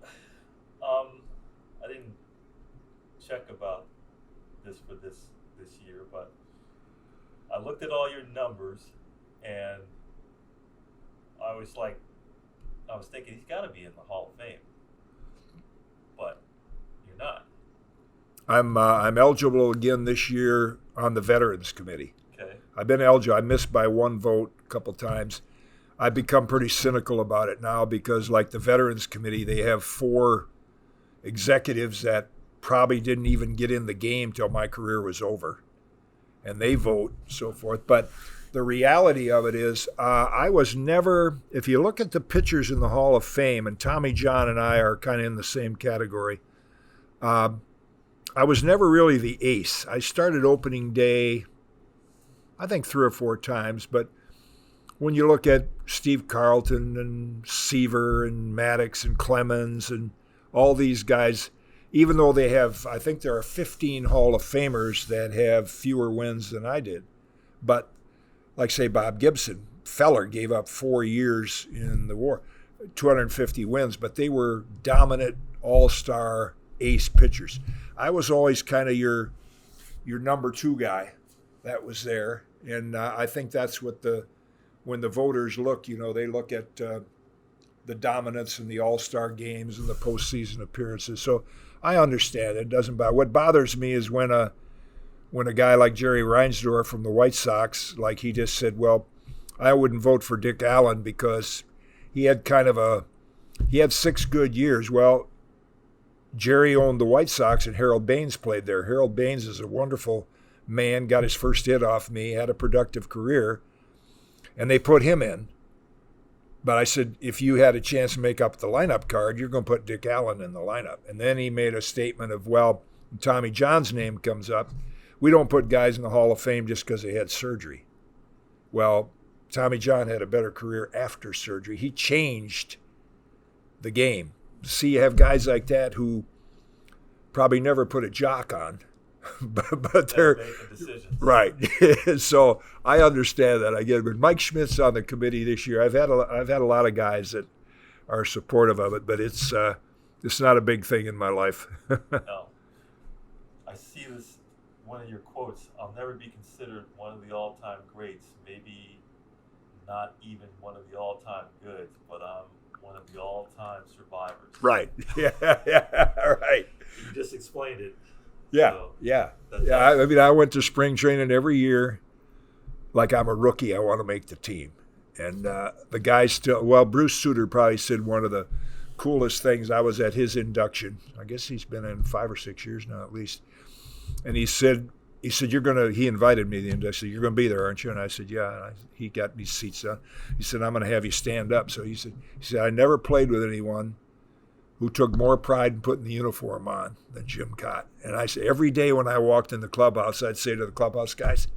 Speaker 4: I didn't check about this for this year, but I looked at all your numbers, and I was thinking he's got to be in the Hall of Fame, but you're not.
Speaker 5: I'm eligible again this year on the Veterans Committee.
Speaker 4: Okay.
Speaker 5: I've been eligible. I missed by one vote a couple times. I've become pretty cynical about it now because, like the Veterans Committee, they have 4 executives that probably didn't even get in the game till my career was over, and they vote, so forth. But the reality of it is I was never, if you look at the pitchers in the Hall of Fame, and Tommy John and I are kind of in the same category, I was never really the ace. I started opening day, I think 3 or 4 times, but when you look at Steve Carlton and Seaver and Maddox and Clemens and all these guys, even though they have, I think there are 15 Hall of Famers that have fewer wins than I did. But like say Bob Gibson, Feller gave up 4 years in the war, 250 wins, but they were dominant all-star ace pitchers. I was always kind of your number 2 guy that was there, and I think that's what when the voters look, they look at the dominance in the all-star games and the postseason appearances. So I understand it doesn't bother. What bothers me is when a guy like Jerry Reinsdorf from the White Sox, like he just said, well, I wouldn't vote for Dick Allen because he had he had 6 good years. Well, Jerry owned the White Sox and Harold Baines played there. Harold Baines is a wonderful man, got his first hit off me, had a productive career, and they put him in. But I said, if you had a chance to make up the lineup card, you're going to put Dick Allen in the lineup. And then he made a statement of, well, when Tommy John's name comes up, we don't put guys in the Hall of Fame just because they had surgery. Well, Tommy John had a better career after surgery. He changed the game. See, you have guys like that who probably never put a jock on, but they're
Speaker 4: making decisions.
Speaker 5: Right. So I understand that. I get it. But Mike Schmidt's on the committee this year. I've had a lot of guys that are supportive of it, but it's not a big thing in my life.
Speaker 4: No. I see this, one of your quotes, I'll never be considered one of the all-time greats, maybe not even one of the all-time goods, but I'm one of the all-time survivors.
Speaker 5: Right. Yeah. Right.
Speaker 4: You just explained it.
Speaker 5: Yeah.
Speaker 4: So
Speaker 5: Yeah.
Speaker 4: that's
Speaker 5: I mean, I went to spring training every year like I'm a rookie. I want to make the team. And the guys still, well, Bruce Sutter probably said one of the coolest things. I was at his induction. I guess he's been in 5 or 6 years now at least. And he said, he invited me to the induction. You're going to be there, aren't you? And I said, yeah. And he got me seats down. He said, I'm going to have you stand up. So he said, I never played with anyone who took more pride in putting the uniform on than Jim Kaat. And I said, every day when I walked in the clubhouse, I'd say to the clubhouse guys,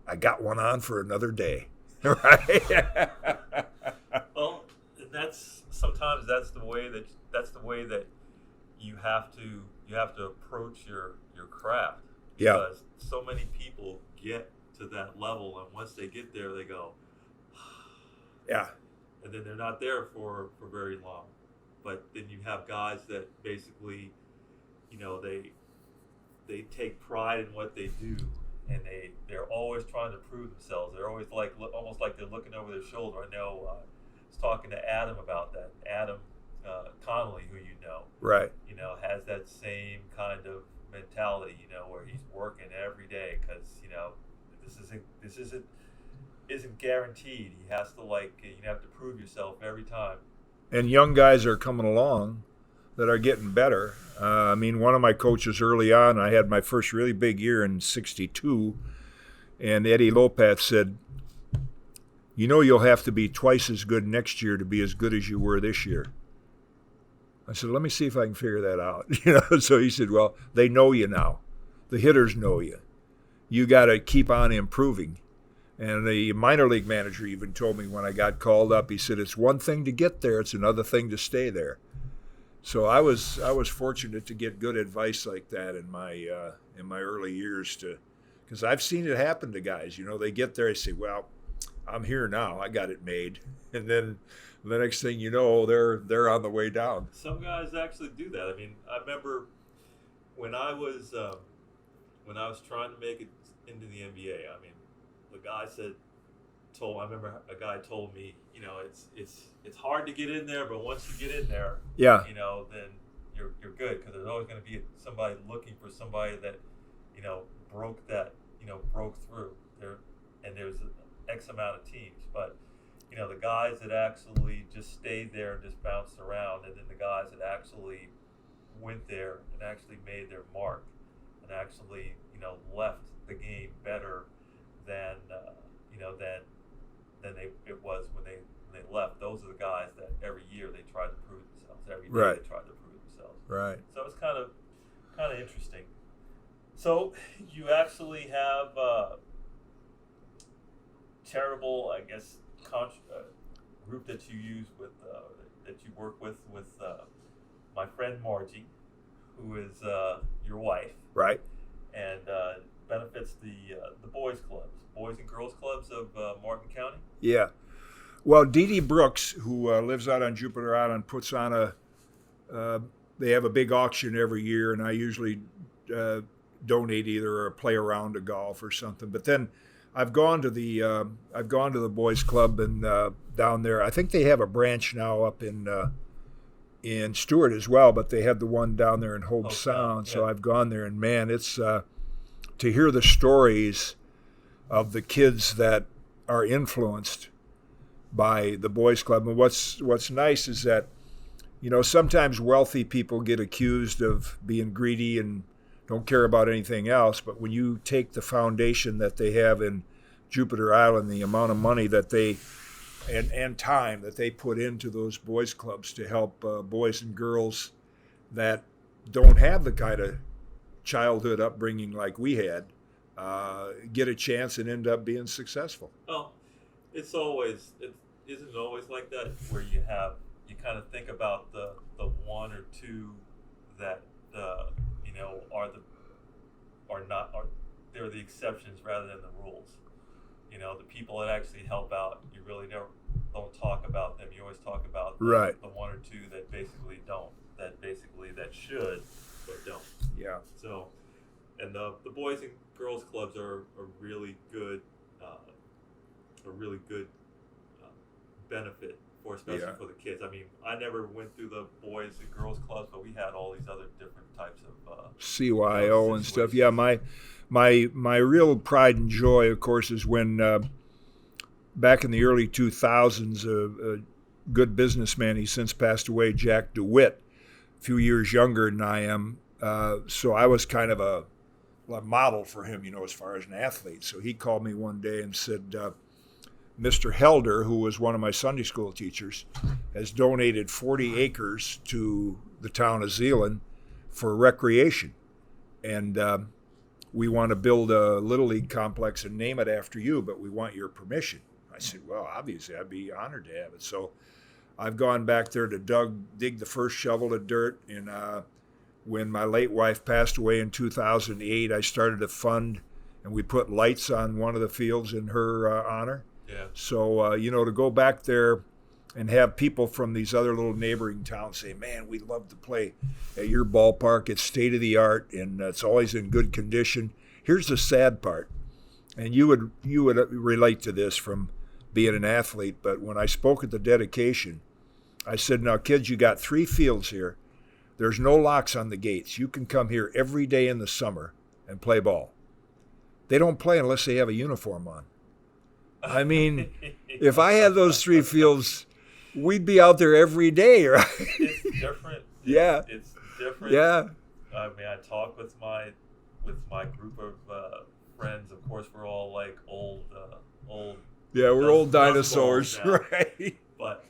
Speaker 5: I got one on for another day. Right?
Speaker 4: Well, sometimes that's the way that you have to approach your craft.
Speaker 5: Yeah.
Speaker 4: Because so many people get to that level, and once they get there, they go,
Speaker 5: Yeah.
Speaker 4: and then they're not there for very long. But then you have guys that basically, they take pride in what they do, and they're always trying to prove themselves. They're always almost like they're looking over their shoulder. I know I was talking to Adam about that. Adam Connolly, who you know,
Speaker 5: Right.
Speaker 4: has that same kind of mentality, where he's working every day because this isn't guaranteed. He has to you have to prove yourself every time.
Speaker 5: And young guys are coming along that are getting better. I mean, one of my coaches early on, I had my first really big year in '62, and Eddie Lopez said, you'll have to be twice as good next year to be as good as you were this year. I said, let me see if I can figure that out. So he said, well, they know you now. The hitters know you. You got to keep on improving. And the minor league manager even told me when I got called up, he said, it's one thing to get there, it's another thing to stay there. So I was fortunate to get good advice like that in my early years, because I've seen it happen to guys. They get there, they say, well, I'm here now, I got it made. And then the next thing you know, they're on the way down.
Speaker 4: Some guys actually do that. I mean, I remember when I was trying to make it into the NBA. I mean, the guy I remember a guy told me, it's hard to get in there, but once you get in there,
Speaker 5: Yeah.
Speaker 4: Then you're good, because there's always going to be somebody looking for somebody that, broke through there, and there's X amount of teams, but the guys that actually just stayed there and just bounced around, and then the guys that actually went there and actually made their mark and actually left the game better than it was when they left. Those are the guys that every year they tried to prove themselves. Every day
Speaker 5: Right.
Speaker 4: they tried to prove themselves.
Speaker 5: Right.
Speaker 4: So it's kind of interesting. So you actually have charitable, I guess, group that you use with that you work with my friend Margie, who is your wife,
Speaker 5: Right.
Speaker 4: and benefits the boys and girls clubs of Martin County.
Speaker 5: Yeah. Well, Dee Dee Brooks, who lives out on Jupiter Island, puts on they have a big auction every year, and I usually donate either a play around to golf or something. But then I've gone to the boys club and down there. I think they have a branch now up in Stewart as well, but they have the one down there in Hobe Sound.
Speaker 4: Yeah.
Speaker 5: So I've gone there, and man, it's to hear the stories of the kids that are influenced by the boys club. And what's nice is that, sometimes wealthy people get accused of being greedy and don't care about anything else. But when you take the foundation that they have in Jupiter Island, the amount of money that they and time that they put into those boys clubs to help boys and girls that don't have the kind of childhood upbringing like we had, get a chance and end up being successful.
Speaker 4: Well, it isn't always like that, where you kind of think about the one or two that they're the exceptions rather than the rules. The people that actually help out, you really don't talk about them. You always talk about the one or two that basically don't, that should but don't.
Speaker 5: Yeah.
Speaker 4: So, and the boys and girls clubs are a really good benefit especially for the kids. I mean, I never went through the boys and girls clubs, but we had all these other different types of
Speaker 5: CYO and stuff. Yeah, my real pride and joy, of course, is when back in the early 2000s, a good businessman, he's since passed away, Jack DeWitt, a few years younger than I am. So I was kind of a model for him, as far as an athlete. So he called me one day and said, Mr. Helder, who was one of my Sunday school teachers, has donated 40 acres to the town of Zeeland for recreation. And we want to build a Little League complex and name it after you, but we want your permission. I said, well, obviously, I'd be honored to have it. So I've gone back there to dig the first shovel of dirt. And when my late wife passed away in 2008, I started a fund, and we put lights on one of the fields in her honor.
Speaker 4: Yeah.
Speaker 5: So, to go back there and have people from these other little neighboring towns say, man, we'd love to play at your ballpark. It's state of the art, and it's always in good condition. Here's the sad part, and you would relate to this from being an athlete, but when I spoke at the dedication, I said, now, kids, you got 3 fields here. There's no locks on the gates. You can come here every day in the summer and play ball. They don't play unless they have a uniform on. I mean, if I had those 3 fields, we'd be out there every day, right?
Speaker 4: It's different.
Speaker 5: Yeah.
Speaker 4: It's different.
Speaker 5: Yeah.
Speaker 4: I mean, I talk with my group of friends. Of course, we're all like old.
Speaker 5: Yeah, we're old
Speaker 4: dust balls
Speaker 5: dinosaurs,
Speaker 4: now.
Speaker 5: right?
Speaker 4: But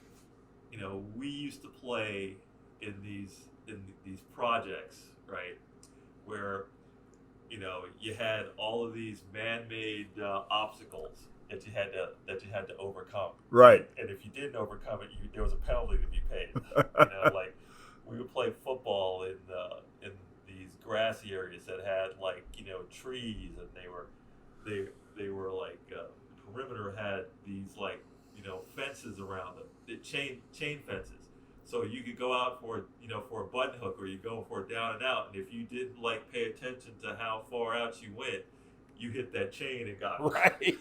Speaker 4: we used to play in these projects, right, where you had all of these man-made obstacles that you had to overcome.
Speaker 5: Right.
Speaker 4: And if you didn't overcome it, there was a penalty to be paid. Like we would play football in these grassy areas that had trees, and they were like perimeter had these fences around them, the chain fences. So you could go out for a button hook, or you go for a down and out, and if you didn't pay attention to how far out you went, you hit that chain and got
Speaker 5: right.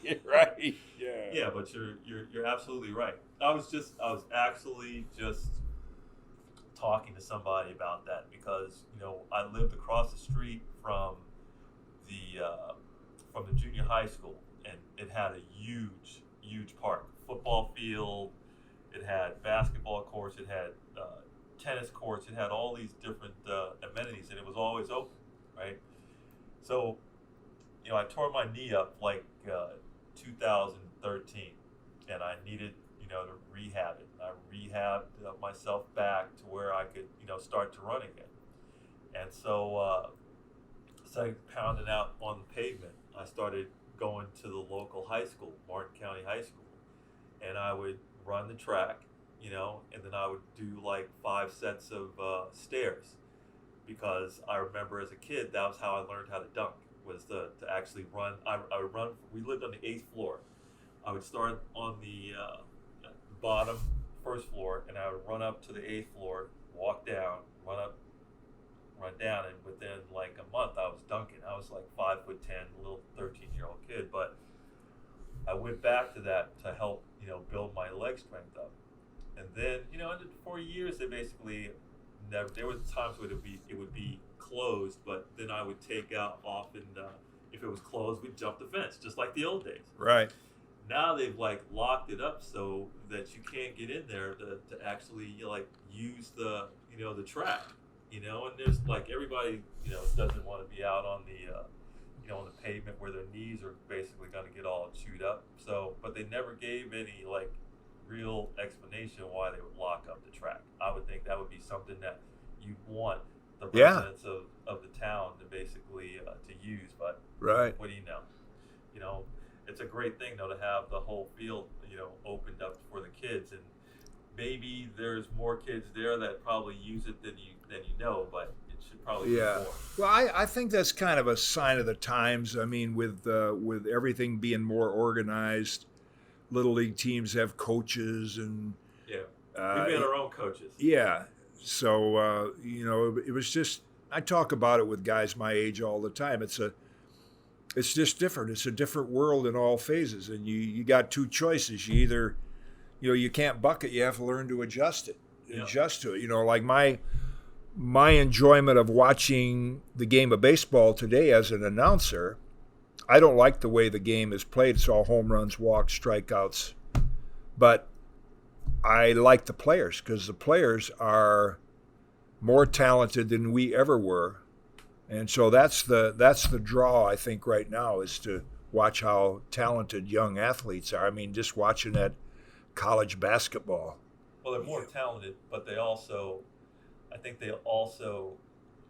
Speaker 4: Yeah, but you're absolutely right. I was actually just talking to somebody about that, because I lived across the street from the junior high school, and it had a huge park, football field. It had basketball courts. It had tennis courts. It had all these different amenities, and it was always open, right? So, I tore my knee up 2013, and I needed, to rehab it. And I rehabbed myself back to where I could, start to run again. And so, started pounding out on the pavement. I started going to the local high school, Martin County High School, and I would run the track, and then I would do 5 sets of stairs. because I remember as a kid that was how I learned how to dunk, was to actually run. I would run. We lived on the 8th floor. I would start on the bottom first floor, and I would run up to the 8th floor, walk down, run up, run down, and within like a month I was dunking. I was like 5'10", little 13-year-old kid, but I went back to that to help, build my leg strength up. And then, for years, they basically never. There was times where it would be closed, but then I would take out off, and if it was closed, we'd jump the fence, just like the old days.
Speaker 5: Right.
Speaker 4: Now they've like locked it up so that you can't get in there to actually use the the track, and there's like everybody doesn't want to be out on the on the pavement where their knees are basically going to get all chewed up. So, but they never gave any real explanation why they would lock up the track. I would think that would be something that you'd want the residents of the town to basically to use. But
Speaker 5: right.
Speaker 4: What do you know? It's a great thing though to have the whole field opened up for the kids, and maybe there's more kids there that probably use it than you know, but it should probably be more.
Speaker 5: Well, I think that's kind of a sign of the times. I mean, with everything being more organized, little league teams have coaches, and
Speaker 4: we had our own coaches.
Speaker 5: Yeah, so it was just, I talk about it with guys my age all the time. It's just different. It's a different world in all phases, and you got two choices. You either, you can't buck it. You have to learn to adjust it, adjust to it. Like my enjoyment of watching the game of baseball today as an announcer, I don't like the way the game is played. It's all home runs, walks, strikeouts, but I like the players because the players are more talented than we ever were. And so that's the draw, I think, right now, is to watch how talented young athletes are. I mean, just watching that college basketball.
Speaker 4: Well, they're more talented, but I think they also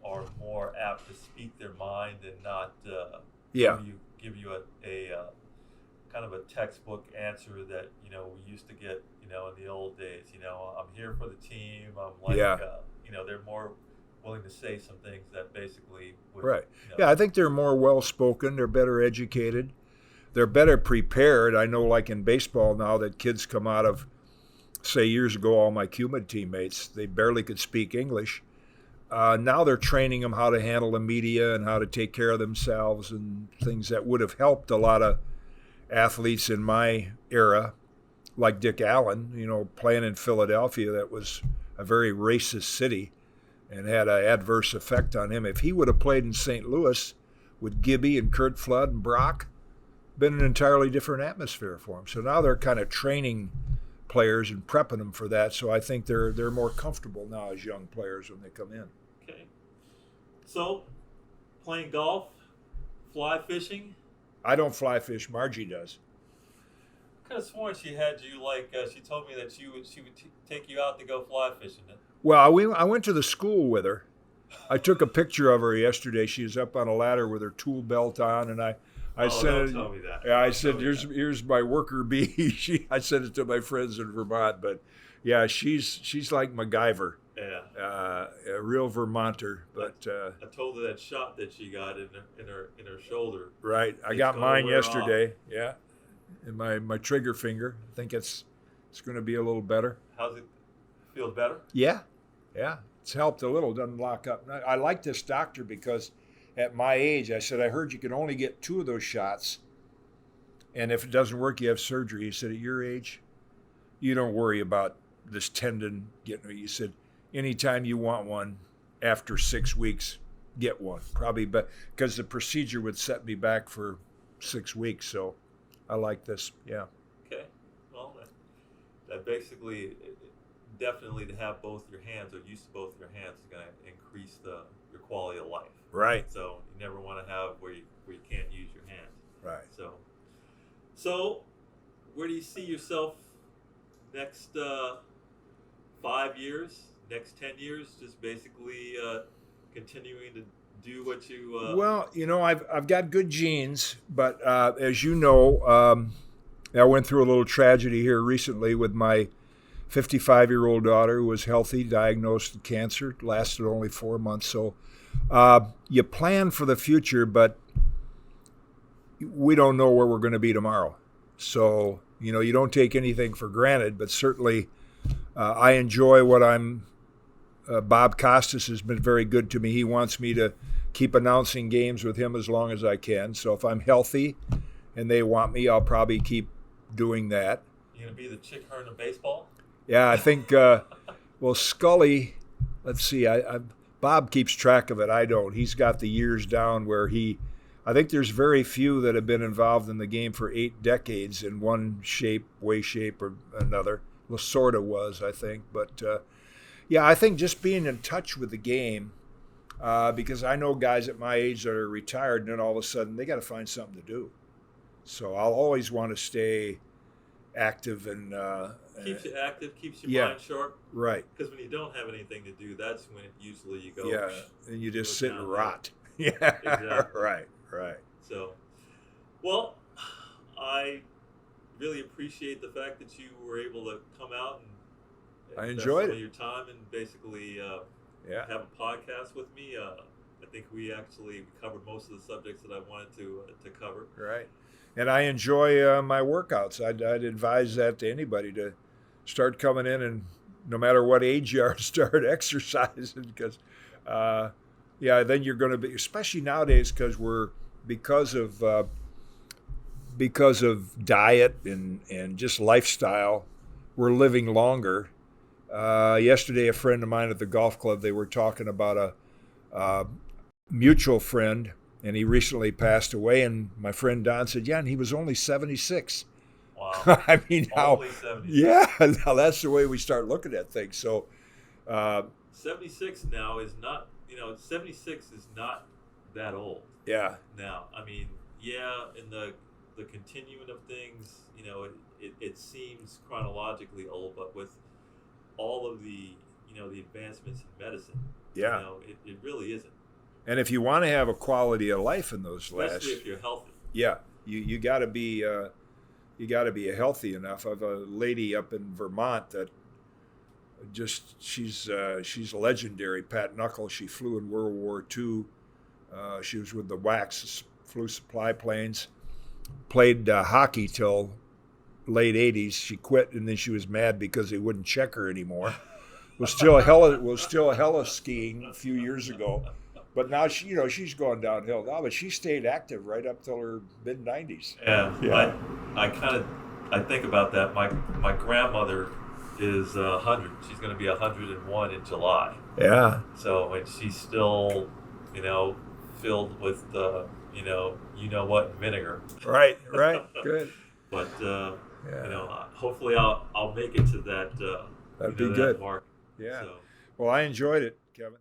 Speaker 4: are more apt to speak their mind and not give you a kind of a textbook answer that we used to get in the old days. I'm here for the team. I'm they're more willing to say some things that basically would,
Speaker 5: right. Yeah, I think they're more well-spoken. They're better educated. They're better prepared. I know, like in baseball now, that kids come out of, say, years ago, all my Cuban teammates, they barely could speak English. Now they're training them how to handle the media and how to take care of themselves, and things that would have helped a lot of athletes in my era, like Dick Allen, playing in Philadelphia. That was a very racist city and had an adverse effect on him. If he would have played in St. Louis with Gibby and Kurt Flood and Brock, been an entirely different atmosphere for him. So now they're kind of training players and prepping them for that. So I think they're more comfortable now as young players when they come in.
Speaker 4: Okay. So, playing golf, fly fishing?
Speaker 5: I don't fly fish. Margie does.
Speaker 4: I could have sworn she had you she told me that she would take you out to go fly fishing.
Speaker 5: Well, I went to the school with her. I took a picture of her yesterday. She was up on a ladder with her tool belt on, and I sent
Speaker 4: don't
Speaker 5: it.
Speaker 4: Tell me that.
Speaker 5: Yeah, I said, "Here's my worker bee." I sent it to my friends in Vermont, but yeah, she's like MacGyver.
Speaker 4: Yeah.
Speaker 5: A real Vermonter, but
Speaker 4: I told her that shot that she got in her shoulder.
Speaker 5: Right, I got mine yesterday. Yeah, in my trigger finger. I think it's going to be a little better.
Speaker 4: How's it? Feels better?
Speaker 5: Yeah. It's helped a little. Doesn't lock up. I like this doctor because at my age, I said, I heard you could only get 2 of those shots, and if it doesn't work, you have surgery. He said, at your age, you don't worry about this tendon getting. You said, anytime you want one, after 6 weeks, get one. Probably, but because the procedure would set me back for 6 weeks. So I like this. Yeah.
Speaker 4: Okay. Well, that basically, definitely to have both your hands or use to both your hands is going to increase your quality of life.
Speaker 5: Right.
Speaker 4: So you never want to have where you can't use your hands.
Speaker 5: Right.
Speaker 4: So where do you see yourself next 5 years, next 10 years? Just basically continuing to do what you.
Speaker 5: Well, I've got good genes, but as you know, I went through a little tragedy here recently with my 55-year-old daughter who was healthy, diagnosed with cancer, lasted only 4 months. So you plan for the future, but we don't know where we're going to be tomorrow. So, you don't take anything for granted, but certainly I enjoy what I'm. Bob Costas has been very good to me. He wants me to keep announcing games with him as long as I can. So if I'm healthy and they want me, I'll probably keep doing that.
Speaker 4: You going to be the chick hearn of baseball?
Speaker 5: Yeah, I think, Scully, let's see, Bob keeps track of it. I don't. He's got the years down where I think there's very few that have been involved in the game for 8 decades in one way, shape, or another. Lasorda was, I think. But, yeah, I think just being in touch with the game, because I know guys at my age that are retired, and then all of a sudden they got to find something to do. So I'll always want to stay active and
Speaker 4: keeps you active, keeps your mind sharp.
Speaker 5: Right.
Speaker 4: Because when you don't have anything to do, that's when usually you go.
Speaker 5: Yeah, and you just sit and rot.
Speaker 4: There.
Speaker 5: Yeah.
Speaker 4: Exactly.
Speaker 5: Right.
Speaker 4: So, well, I really appreciate the fact that you were able to come out and
Speaker 5: I enjoyed
Speaker 4: some
Speaker 5: it.
Speaker 4: of your time and basically have a podcast with me. I think we actually covered most of the subjects that I wanted to cover.
Speaker 5: Right. And I enjoy my workouts. I'd advise that to anybody to start coming in and no matter what age you are, start exercising because, then you're going to be, especially nowadays because of diet and just lifestyle, we're living longer. Yesterday, a friend of mine at the golf club, they were talking about a mutual friend, and he recently passed away. And my friend Don said, "Yeah, and he was only 76."
Speaker 4: Wow!
Speaker 5: I mean,
Speaker 4: only 76.
Speaker 5: Yeah, now that's the way we start looking at things. So,
Speaker 4: 76 now is not. 76 is not that old.
Speaker 5: Yeah.
Speaker 4: Now, I mean, in the continuum of things, it seems chronologically old, but with all of the the advancements in medicine, it really isn't.
Speaker 5: And if you want to have a quality of life in those
Speaker 4: especially if you're healthy,
Speaker 5: you got to be healthy enough. I have a lady up in Vermont that she's legendary. Pat Knuckles. She flew in World War II. She was with the WACs, flew supply planes. Played hockey till late 80s. She quit, and then she was mad because they wouldn't check her anymore. Was still hella skiing a few years ago, but now she's gone downhill now. But she stayed active right up till her mid 90s.
Speaker 4: Yeah. I think about that. My grandmother is 100. She's going to be 101 in July.
Speaker 5: Yeah.
Speaker 4: So and she's still, filled with what vinegar.
Speaker 5: Right. Good.
Speaker 4: But hopefully I'll make it to that.
Speaker 5: That'd be good.
Speaker 4: Mark.
Speaker 5: Yeah.
Speaker 4: So.
Speaker 5: Well, I enjoyed it, Kevin.